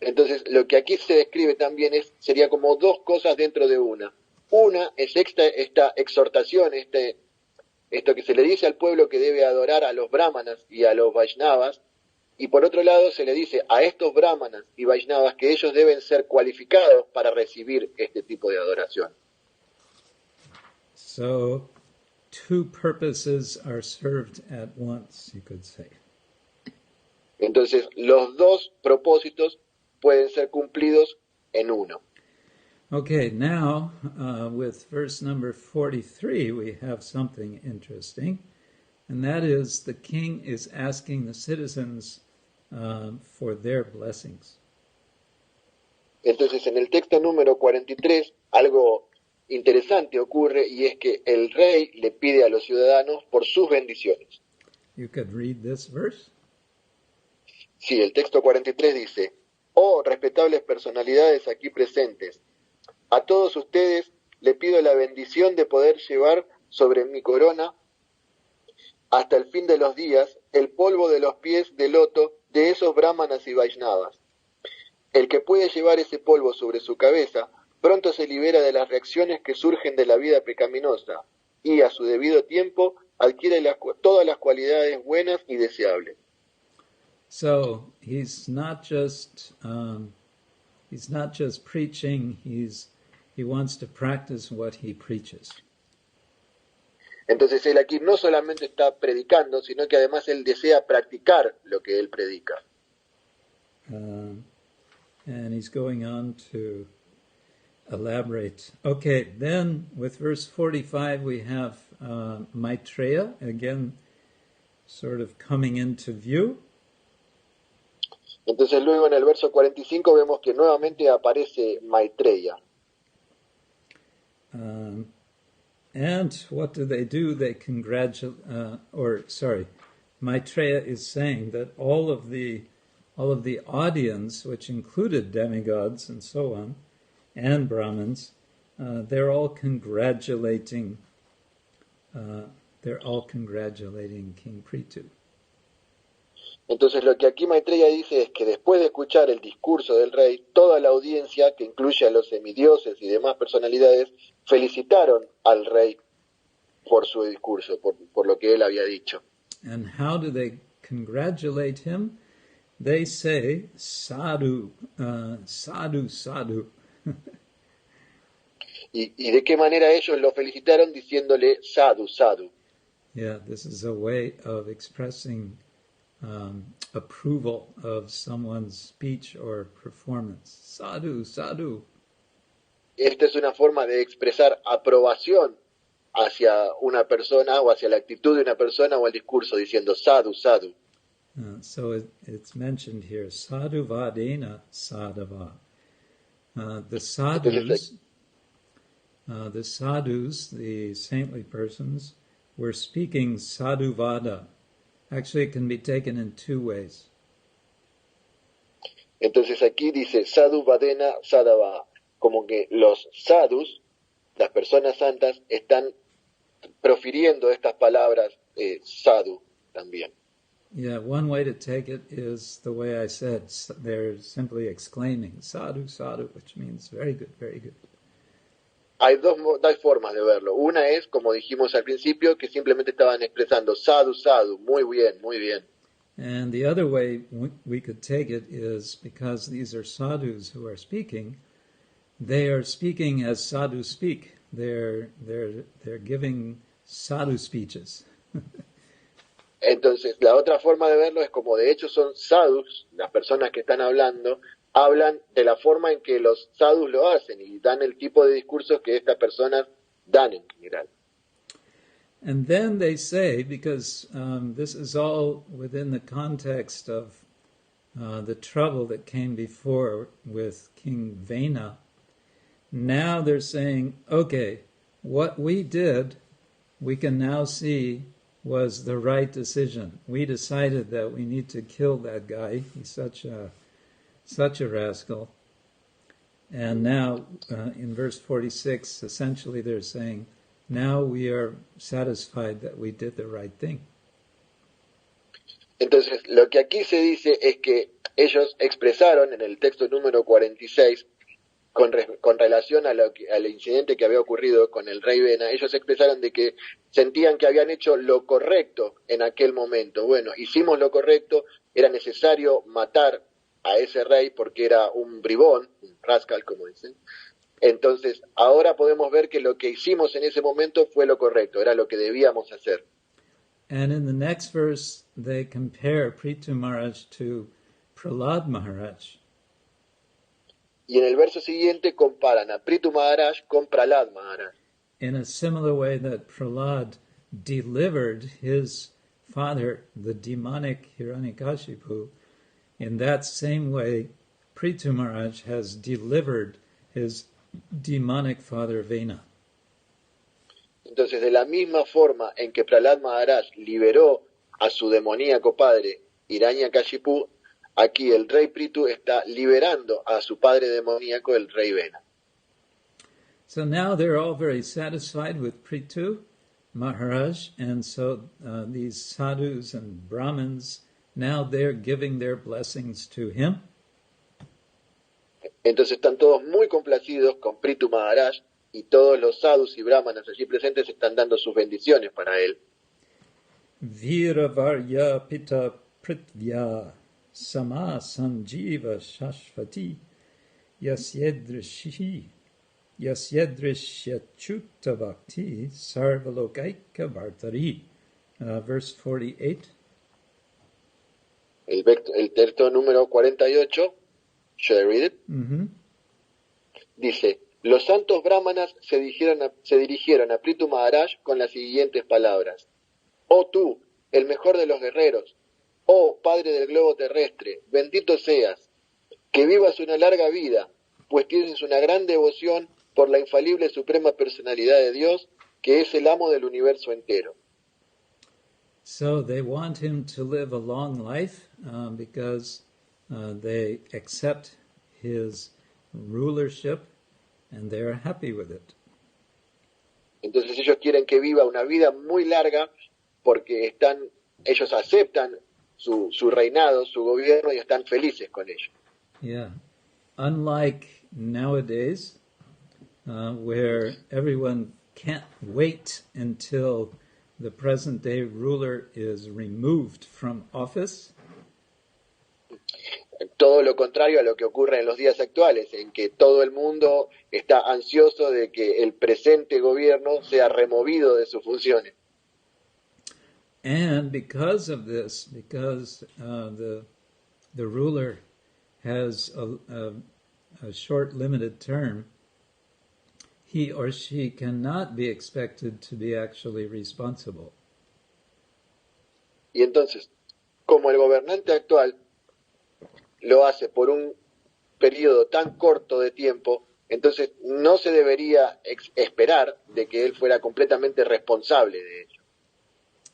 Entonces, lo que aquí se describe también sería como dos cosas dentro de una. Una es esta exhortación, esto que se le dice al pueblo que debe adorar a los brahmanas y a los vaishnavas, y por otro lado se le dice a estos brahmanas y vaishnavas que ellos deben ser cualificados para recibir este tipo de adoración. So, two purposes are served at once, you could say. Entonces, los dos propósitos pueden ser cumplidos en uno. Okay, now with verse number 43 we have something interesting, and that is the king is asking the citizens for their blessings. Entonces, en el texto número 43, algo interesante ocurre y es que el rey le pide a los ciudadanos por sus bendiciones. You could read this verse. Sí, el texto 43 dice, oh respetables personalidades aquí presentes, a todos ustedes le pido la bendición de poder llevar sobre mi corona hasta el fin de los días el polvo de los pies de loto de esos brahmanas y vaishnavas. El que puede llevar ese polvo sobre su cabeza pronto se libera de las reacciones que surgen de la vida pecaminosa y a su debido tiempo adquiere todas las cualidades buenas y deseables. So he's not just preaching. He wants to practice what he preaches. Entonces él aquí no solamente está predicando, sino que además él desea practicar lo que él predica. And he's going on to elaborate. Okay, then with verse 45 we have Maitreya, again sort of coming into view. Entonces luego en el verso 45 vemos que nuevamente aparece Maitreya. And what do? They congratulate, Maitreya is saying that all of the audience, which included demigods and so on, and Brahmins, they're all congratulating King Prithu. Entonces lo que aquí Maitreya dice es que después de escuchar el discurso del rey, toda la audiencia, que incluye a los semidioses y demás personalidades, felicitaron al rey por su discurso, por lo que él había dicho. And how do they congratulate him? They say, sadhu, sadhu, sadhu. ¿Y de qué manera ellos lo felicitaron? Diciéndole sadhu, sadhu. Yeah, this is a way of expressing approval of someone's speech or performance. Sadhu, sadhu. Esta es una forma de expresar aprobación hacia una persona o hacia la actitud de una persona o el discurso, diciendo sadhu, sadhu. So it's mentioned here, sadhu vadena sadhava. The sadhus, the saintly persons, were speaking sadhuvada. Actually, it can be taken in two ways. Entonces aquí dice sadhu vadena sadhava, como que los sadhus, las personas santas, están profiriendo estas palabras sadhu también. Yeah, one way to take it is the way I said. They're simply exclaiming sadhu, sadhu, which means very good, very good. Hay dos formas de verlo. Una es, como dijimos al principio, que simplemente estaban expresando sadhu, sadhu, muy bien, muy bien. And the other way we could take it is, because these are sadhus who are speaking, they are speaking as sadhus speak. They're giving sadhu speeches. Entonces, la otra forma de verlo es como de hecho son sadhus, las personas que están hablando, hablan de la forma en que los sadhus lo hacen y dan el tipo de discursos que estas personas dan en general. And then they say, because this is all within the context of the trouble that came before with King Vena, now they're saying, okay, what we did, we can now see was the right decision. We decided that we need to kill that guy. He's such a rascal. And now, in verse 46, essentially they're saying, now we are satisfied that we did the right thing. Entonces, lo que aquí se dice es que ellos expresaron en el texto número 46, con relación al incidente que había ocurrido con el rey Vena, ellos expresaron de que sentían que habían hecho lo correcto en aquel momento. Bueno, hicimos lo correcto, era necesario matar a ese rey porque era un bribón, un rascal como dicen. Entonces, ahora podemos ver que lo que hicimos en ese momento fue lo correcto, era lo que debíamos hacer. And in the next verse, they compare Prithu Maharaj to Prahlad Maharaj. Y en el verso siguiente comparan a Prithu Maharaj con Prahlad Maharaj. In a similar way that Prahlad delivered his father, the demonic Hiranyakashipu, in that same way, Prithu Maharaj has delivered his demonic father Vena. Entonces, de la misma forma en que Prahlad Maharaj liberó a su demoníaco padre, Hiranyakashipu, aquí el rey Prithu está liberando a su padre demoníaco, el rey Vena. So now they're all very satisfied with Prithu Maharaj, and so these sadhus and brahmins, now they're giving their blessings to him. Entonces están todos muy complacidos con Prithu Maharaj y todos los sadhus y brahmanas allí presentes están dando sus bendiciones para él. Viravarya pita pritvya sama sanjiva shashvati yasyedrishya chutta bhakti sarvalokaika vartari. Verse 48. El texto número 48, should I read it? Mm-hmm. Dice, los santos brahmanas se dirigieron a Prithu Maharaj con las siguientes palabras. Oh tú, el mejor de los guerreros, oh Padre del globo terrestre, bendito seas, que vivas una larga vida, pues tienes una gran devoción por la infalible suprema personalidad de Dios, que es el amo del universo entero. So they want him to live a long life because they accept his rulership and they're happy with it. Entonces ellos quieren que viva una vida muy larga porque ellos aceptan su reinado, su gobierno y están felices con ello. Yeah. Unlike nowadays, where everyone can't wait until the present-day ruler is removed from office. Todo lo contrario a lo que ocurre en los días actuales, en que todo el mundo está ansioso de que el presente gobierno sea removido de sus funciones. And because of this, because the ruler has a short, limited term, he or she cannot be expected to be actually responsible. Y entonces, como el gobernante actual lo hace por un periodo tan corto de tiempo, entonces no se debería esperar de que él fuera completamente responsable de ello.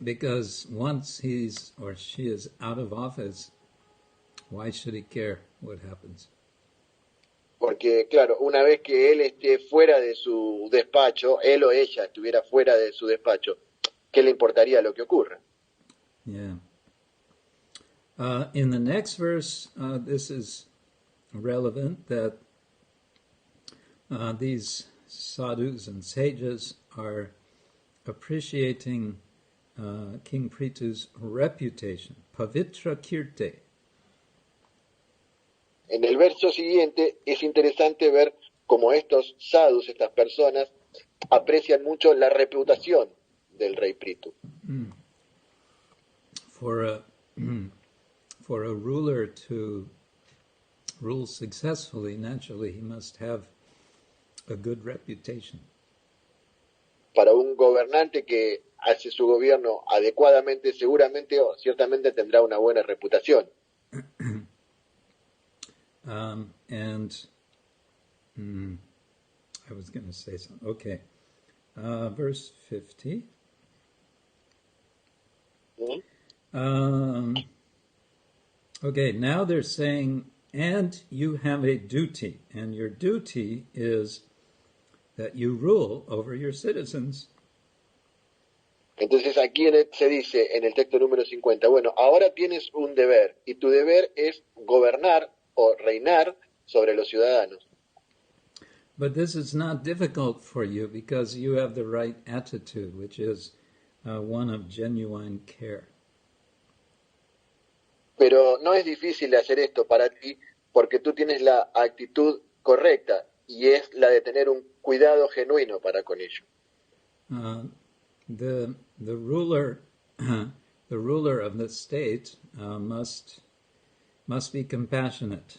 Because once he's or she is out of office, why should he care what happens? Porque, claro, una vez que él esté fuera de su despacho, él o ella estuviera fuera de su despacho, ¿qué le importaría lo que ocurra? Yeah. In the next verse, this is relevant that these sadhus and sages are appreciating King Prithu's reputation, pavitra kirte. En el verso siguiente es interesante ver cómo estos sadhus, estas personas, aprecian mucho la reputación del rey Prithu. For a ruler to rule successfully, naturally, he must have a good reputation. Para un gobernante que hace su gobierno adecuadamente, seguramente o ciertamente tendrá una buena reputación. I was going to say something. Okay. Verse 50. Okay, now they're saying, and you have a duty, and your duty is that you rule over your citizens. Entonces aquí se dice en el texto número 50, bueno, ahora tienes un deber, y tu deber es gobernar o reinar sobre los ciudadanos. But this is not difficult for you because you have the right attitude, which is one of genuine care. Pero no es difícil hacer esto para ti porque tú tienes la actitud correcta y es la de tener un cuidado genuino para con ello. The ruler the ruler of the state must be compassionate.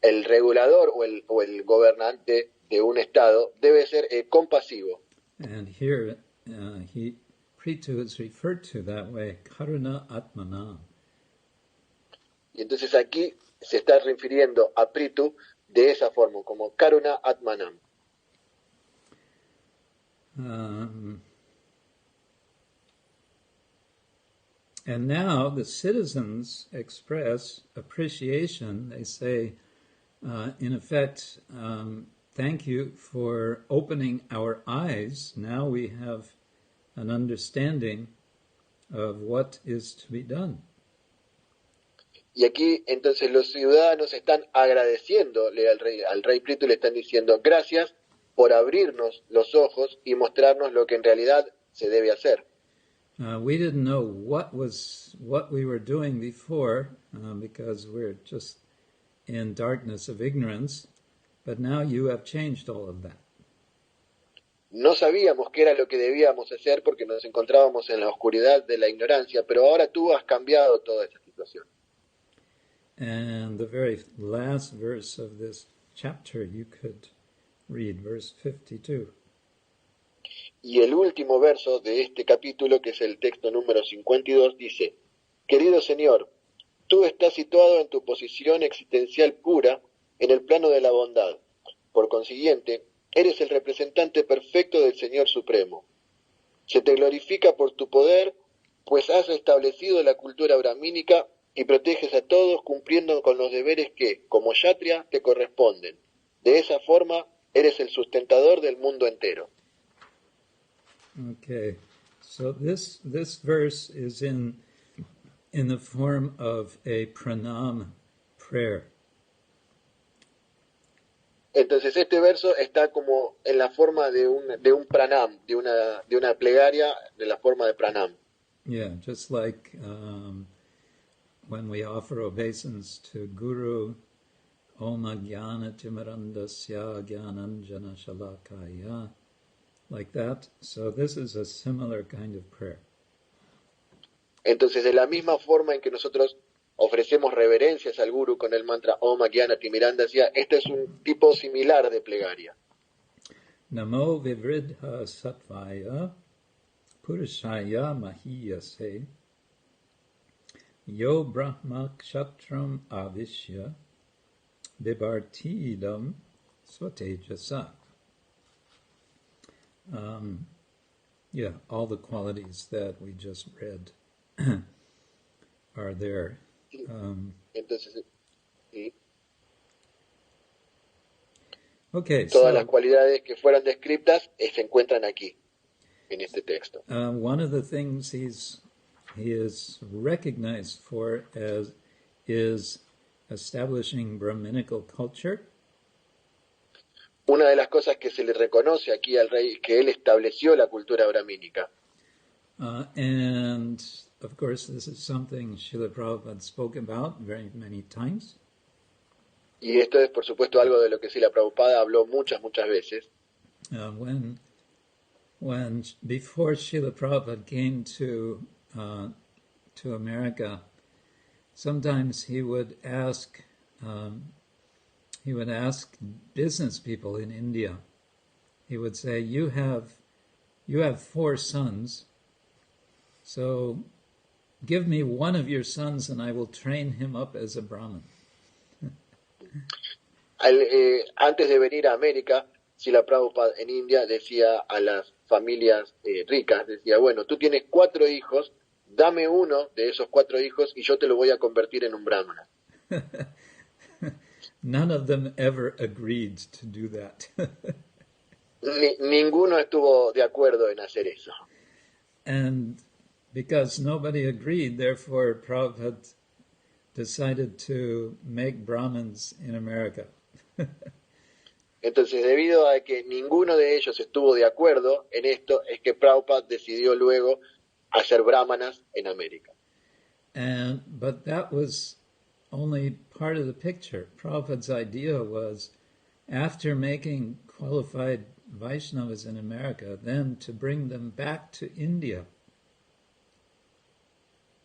El regulador o el gobernante de un estado debe ser compasivo. And here Prithu is referred to that way, karuna atmanam. Y entonces aquí se está refiriendo a Prithu de esa forma, como karuna atmanam. And now the citizens express appreciation. They say, in effect, thank you for opening our eyes. Now we have an understanding of what is to be done. Y aquí entonces los ciudadanos están agradeciéndole al rey Prithu, le están diciendo gracias por abrirnos los ojos y mostrarnos lo que en realidad se debe hacer. We didn't know what we were doing before because we're just in darkness of ignorance, but now you have changed all of that. No sabíamos qué era lo que debíamos hacer porque nos encontrábamos en la oscuridad de la ignorancia, pero ahora tú has cambiado toda esa situación. And the very last verse of this chapter you could read, verse 52. Y el último verso de este capítulo, que es el texto número 52, dice: Querido Señor, tú estás situado en tu posición existencial pura en el plano de la bondad. Por consiguiente, eres el representante perfecto del Señor Supremo. Se te glorifica por tu poder, pues has restablecido la cultura brahmínica y proteges a todos cumpliendo con los deberes que, como kshatriya, te corresponden. De esa forma, eres el sustentador del mundo entero. Okay, so this verse is in the form of a pranam prayer. Entonces este verso está como en la forma de un pranam, de una plegaria de la forma de pranam. Yeah, just like when we offer obeisance to Guru, Om Jnana Timarandasya Jnananjana Shalakaya like that. So this is a similar kind of prayer. Entonces, de la misma forma en que nosotros ofrecemos reverencias al Guru con el mantra Om Agyana Timiranda, decía, este es un tipo similar de plegaria. Namo Vivridha Sattvaya Purushaya Mahiyase Yo Brahma Kshatram Avishya Bibartidam Swatejasa. Yeah, all the qualities that we just read are there. Entonces, ¿sí? Okay, Todas las cualidades que fueron descritas se encuentran aquí, en este texto. One of the things he is recognized for is establishing Brahminical culture. Una de las cosas que se le reconoce aquí al rey es que él estableció la cultura brahmínica. And of course, this is something Srila Prabhupada spoke about very many times. Y esto es, por supuesto, algo de lo que Srila Prabhupada habló muchas veces. When before Srila Prabhupada came to America, sometimes he would ask business people in India. He would say, "You have 4 sons, so give me one of your sons, and I will train him up as a Brahmin." Antes de venir a América, Srila Prabhupada en India decía a las familias ricas, decía, bueno, tú tienes 4 hijos, dame uno de esos 4 hijos y yo te lo voy a convertir en un brahmana. None of them ever agreed to do that. Ninguno estuvo de acuerdo en hacer eso. And because nobody agreed, therefore Prabhupada decided to make Brahmins in America. Entonces, debido a que ninguno de ellos estuvo de acuerdo en esto, es que Prabhupada decidió luego hacer brahmanas en América. But that was only part of the picture. Prabhupada's idea was, after making qualified Vaishnavas in America, then to bring them back to India.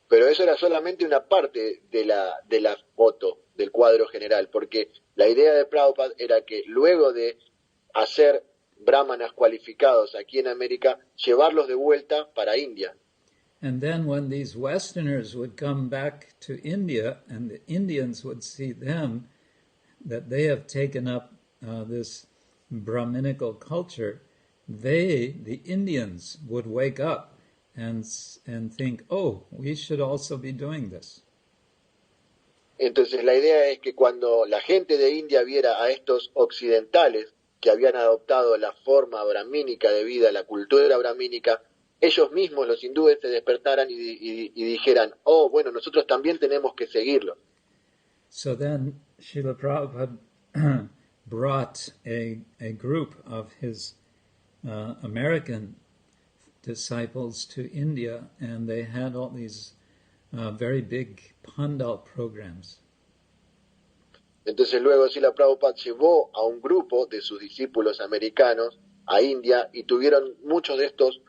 Pero eso era solamente una parte de la foto, del cuadro general, porque la idea de Prabhupada era que luego de hacer brahmanas cualificados aquí en América, llevarlos de vuelta para India. And then when these Westerners would come back to India and the Indians would see them, that they have taken up this Brahminical culture, the Indians, would wake up and think, oh, we should also be doing this. Entonces la idea es que cuando la gente de India viera a estos occidentales que habían adoptado la forma brahmínica de vida, la cultura brahmínica, ellos mismos, los hindúes, se despertaran y dijeran, oh, bueno, nosotros también tenemos que seguirlo. So then Srila Prabhupada brought a group of his American disciples to India, and they had all these very big pandal programs. Entonces luego Srila Prabhupada llevó a un grupo de sus discípulos americanos a India y tuvieron muchos de estos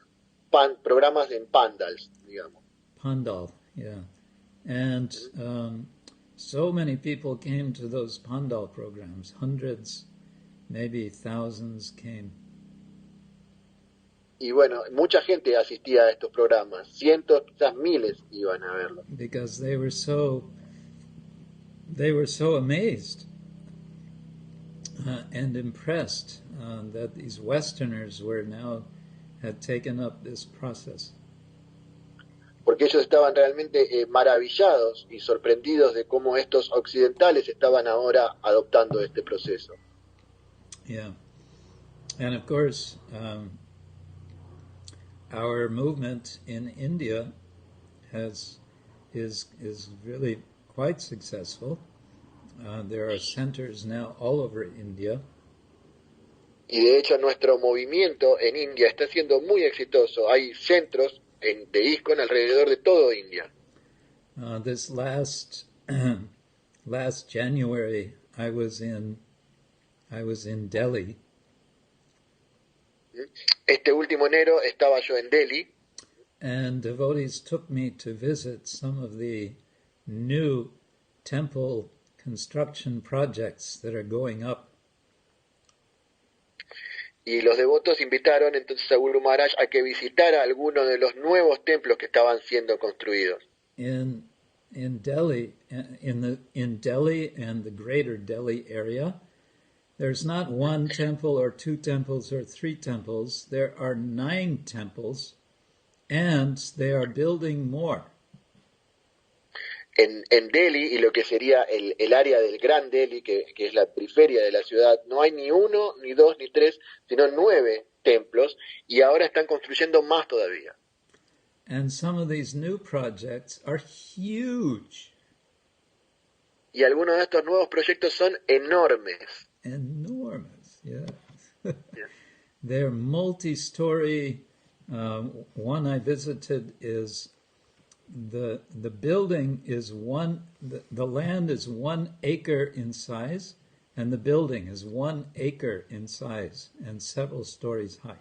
programas en pandals, digamos. Pandal, yeah. And so many people came to those pandal programs. Hundreds, maybe thousands came. Y bueno, mucha gente asistía a estos programas, cientos, quizás miles iban a verlo. Because they were so amazed and impressed that these Westerners had taken up this process. Porque ellos estaban realmente maravillados y sorprendidos de cómo estos occidentales estaban ahora adoptando este proceso. Yeah, and of course, our movement in India is really quite successful. There are centers now all over India. Y de hecho nuestro movimiento en India está siendo muy exitoso. Hay centros de ISKCON alrededor de todo India. This last January, I was in Delhi, Este último enero estaba yo en Delhi. And devotees took me to visit some of the new temple construction projects that are going up. Y los devotos invitaron entonces a Guru Maharaj a que visitara algunos de los nuevos templos que estaban siendo construidos. In Delhi, in Delhi and the greater Delhi area, there's not one temple or two temples or three temples. There are 9 temples, and they are building more. En Delhi y lo que sería el área del Gran Delhi, que es la periferia de la ciudad, no hay ni 1, ni 2, ni 3, sino 9 templos, y ahora están construyendo más todavía. And some of these new projects are huge. Y algunos de estos nuevos proyectos son enormes. Enormous, yeah. Yeah. They're multi-story. One I visited is the building is the land is 1 acre in size, and the building is 1 acre in size and several stories high.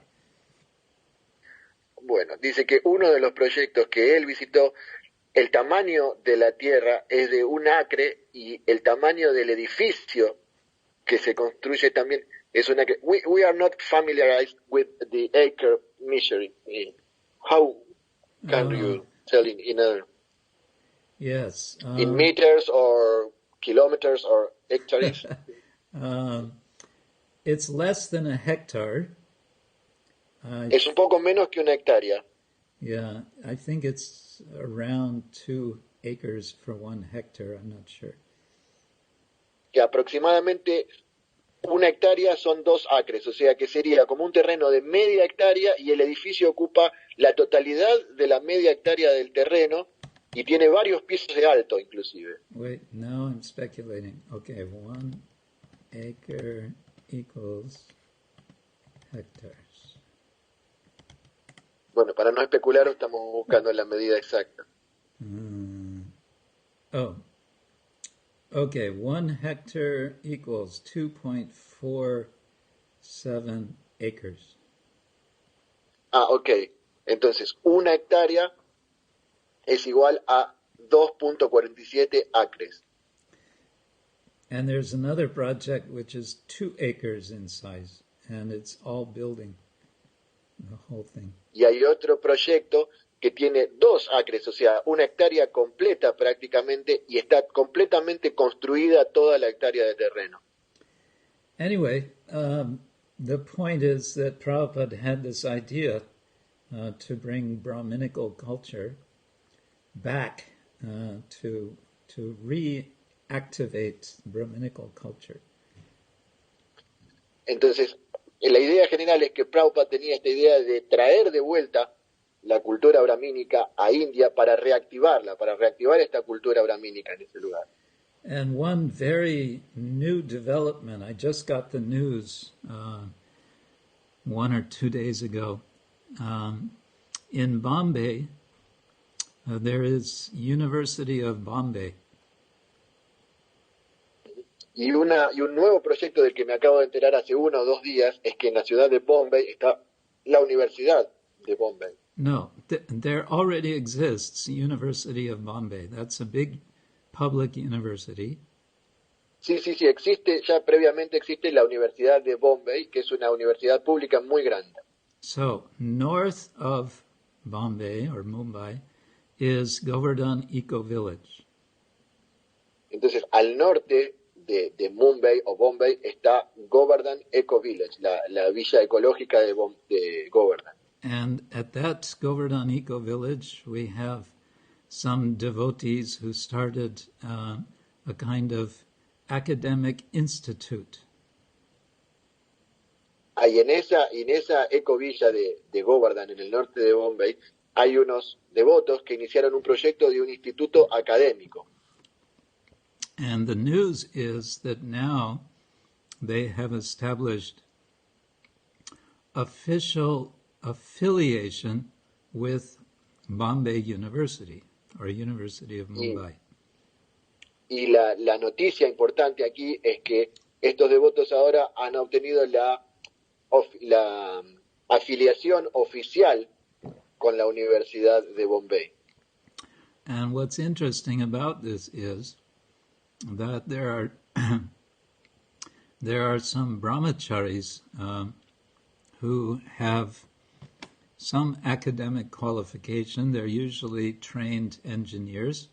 Bueno, dice que uno de los proyectos que él visitó, el tamaño de la tierra es de 1 acre y el tamaño del edificio que se construye también es 1 acre. We are not familiarized with the acre measuring. How can you tell in other? Yes. In meters or kilometers or hectares? It's less than a hectare. Es un poco menos que 1 hectárea. Yeah, I think it's around 2 acres for 1 hectare. I'm not sure. Que aproximadamente 1 hectárea son 2 acres, o sea que sería como un terreno de media hectárea y el edificio ocupa la totalidad de la media hectárea del terreno y tiene varios pisos de alto inclusive. Wait, now I'm speculating. Okay, 1 acre equals hectares. Bueno, para no especular estamos buscando la medida exacta. Oh, okay, 1 hectare equals 2.47 acres. Ah, ok. Entonces, 1 hectárea es igual a 2.47 acres. And there's another project which is 2 acres in size, and it's all building, the whole thing. Y hay otro proyecto que tiene 2 acres, o sea, 1 hectárea completa prácticamente, y está completamente construida toda la hectárea de terreno. Anyway, the point is that Prabhupada had this idea to bring Brahminical culture back, to reactivate Brahminical culture. Entonces, la idea general es que Prabhupada tenía esta idea de traer de vuelta la cultura brahmínica a India para reactivar esta cultura brahmínica en ese lugar. And one very new development, I just got the news 1 or 2 days ago. In Bombay, there is University of Bombay. Y un nuevo proyecto del que me acabo de enterar hace 1 o 2 días es que en la ciudad de Bombay está la Universidad de Bombay. No, there already exists University of Bombay. That's a big public university. Sí, existe, ya previamente existe la Universidad de Bombay, que es una universidad pública muy grande. So, north of Bombay or Mumbai is Govardhan Eco Village. Entonces, al norte de Mumbai o Bombay está Govardhan Eco Village, la villa ecológica de Govardhan. And at that Govardhan Eco Village, we have some devotees who started a kind of academic institute. Ahí en esa ecovilla de Govardhan, en el norte de Bombay, hay unos devotos que iniciaron un proyecto de un instituto académico. And the news is that now they have established official affiliation with Bombay University, or University of Mumbai. Y la noticia importante aquí es que estos devotos ahora han obtenido la afiliación oficial con la Universidad de Bombay. And what's interesting about this is that there are some brahmacharis who have some academic qualification. They're usually trained engineers.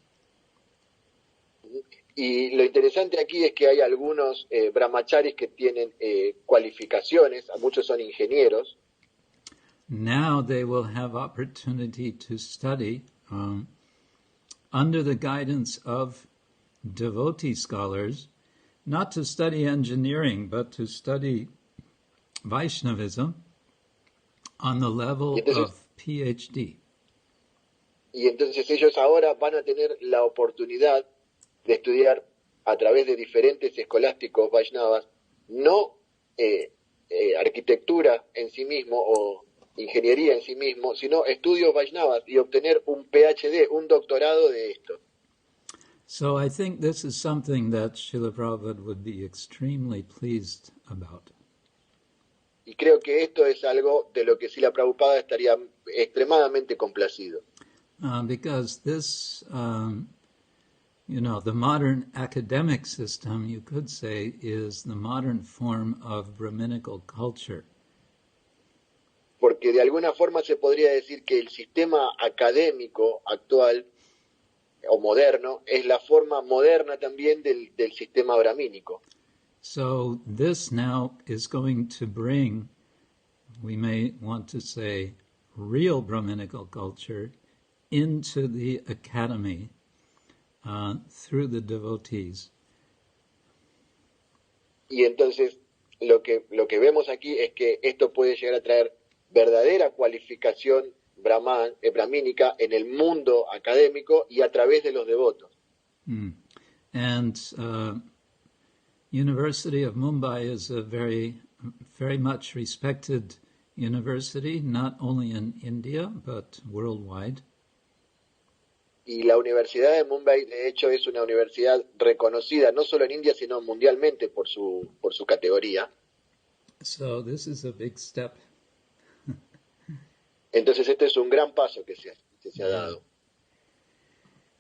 Y lo interesante aquí es que hay algunos brahmacharis que tienen cualificaciones, muchos son ingenieros. Now they will have opportunity to study under the guidance of devotee scholars, not to study engineering, but to study Vaishnavism on the level of PhD. Y entonces ellos ahora van a tener la oportunidad de estudiar a través de diferentes escolásticos Vaishnavas, no arquitectura en sí mismo o ingeniería en sí mismo, sino estudios Vaishnavas y obtener un PhD, un doctorado de esto. So I think this is something that Srila Prabhupada would be extremely pleased about. Y creo que esto es algo de lo que Srila Prabhupada estaría extremadamente complacido. Because this, the modern academic system, you could say, is the modern form of Brahminical culture. Porque de alguna forma se podría decir que el sistema académico actual o moderno es la forma moderna también del sistema brahmínico. So this now is going to bring, we may want to say, real Brahminical culture into the academy through the devotees. Y entonces lo que vemos aquí es que esto puede llegar a traer verdadera cualificación brahmínica en el mundo académico y a través de los devotos. And University of Mumbai is a very, very much respected university, not only in India, but worldwide. Y la Universidad de Mumbai, de hecho, es una universidad reconocida no solo en India, sino mundialmente por su categoría. So this is a big step. Entonces este es un gran paso que se ha dado.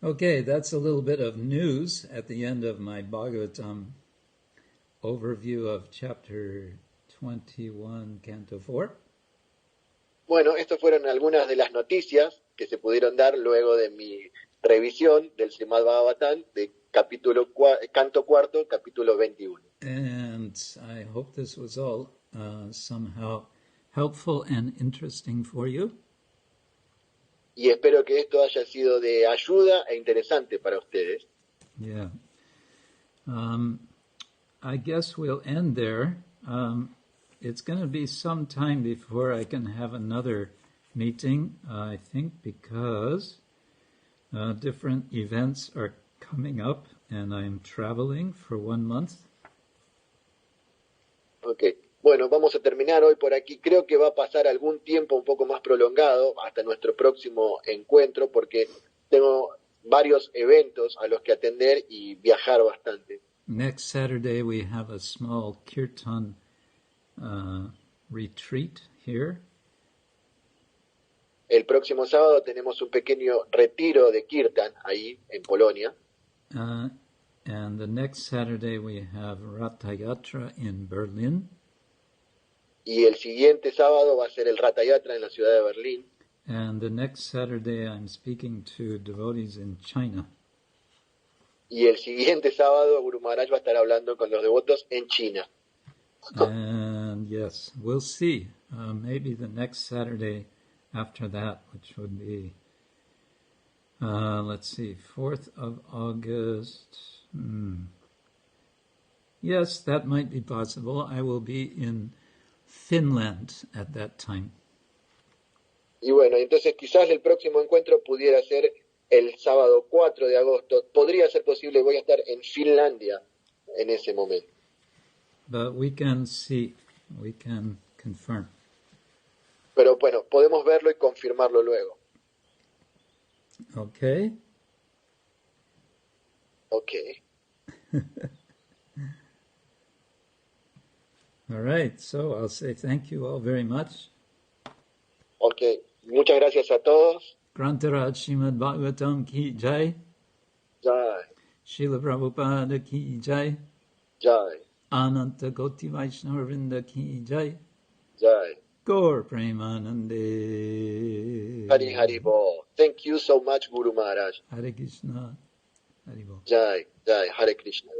Okay, that's a little bit of news at the end of my Bhagavatam overview of chapter 21, Canto 4. Bueno, estas fueron algunas de las noticias que se pudieron dar luego de mi revisión del Srimad-Bhagavatam de Canto cuarto, capítulo 21. And I hope this was all somehow helpful and interesting for you. Y espero que esto haya sido de ayuda e interesante para ustedes. Yeah. I guess we'll end there. It's going to be some time before I can have another meeting, I think, because different events are coming up and I'm traveling for 1 month. Okay. Bueno, vamos a terminar hoy por aquí. Creo que va a pasar algún tiempo un poco más prolongado hasta nuestro próximo encuentro porque tengo varios eventos a los que atender y viajar bastante. Next Saturday we have a small kirtan retreat here. El próximo sábado tenemos un pequeño retiro de kirtan ahí en Polonia. And the next Saturday we have Ratha Yatra in Berlin. Y el siguiente sábado va a ser el Ratha Yatra en la ciudad de Berlín. And the next Saturday I'm speaking to devotees in China. Y el siguiente sábado Guru Maharaj va a estar hablando con los devotos en China. And yes, we'll see. Maybe the next Saturday after that, which would be, let's see, 4th of August. Yes, that might be possible. I will be in Finland at that time. Y bueno, entonces quizás el próximo encuentro pudiera ser el sábado 4 de agosto. Podría ser posible, voy a estar en Finlandia en ese momento. But we can see, we can confirm. Pero bueno, podemos verlo y confirmarlo luego. Okay. Okay. All right, so I'll say thank you all very much. Ok, muchas gracias a todos. Grantaraj Srimad-Bhagavatam ki jai. Jai, Srila Prabhupada ki jai. jai, Ananta Koti Vaishnava ki jai. jai. Gaur Premanande. Hari Hari Bo. Thank you so much, Guru Maharaj. Hare Krishna. Hare Bol. Jai, jai, Hare Krishna.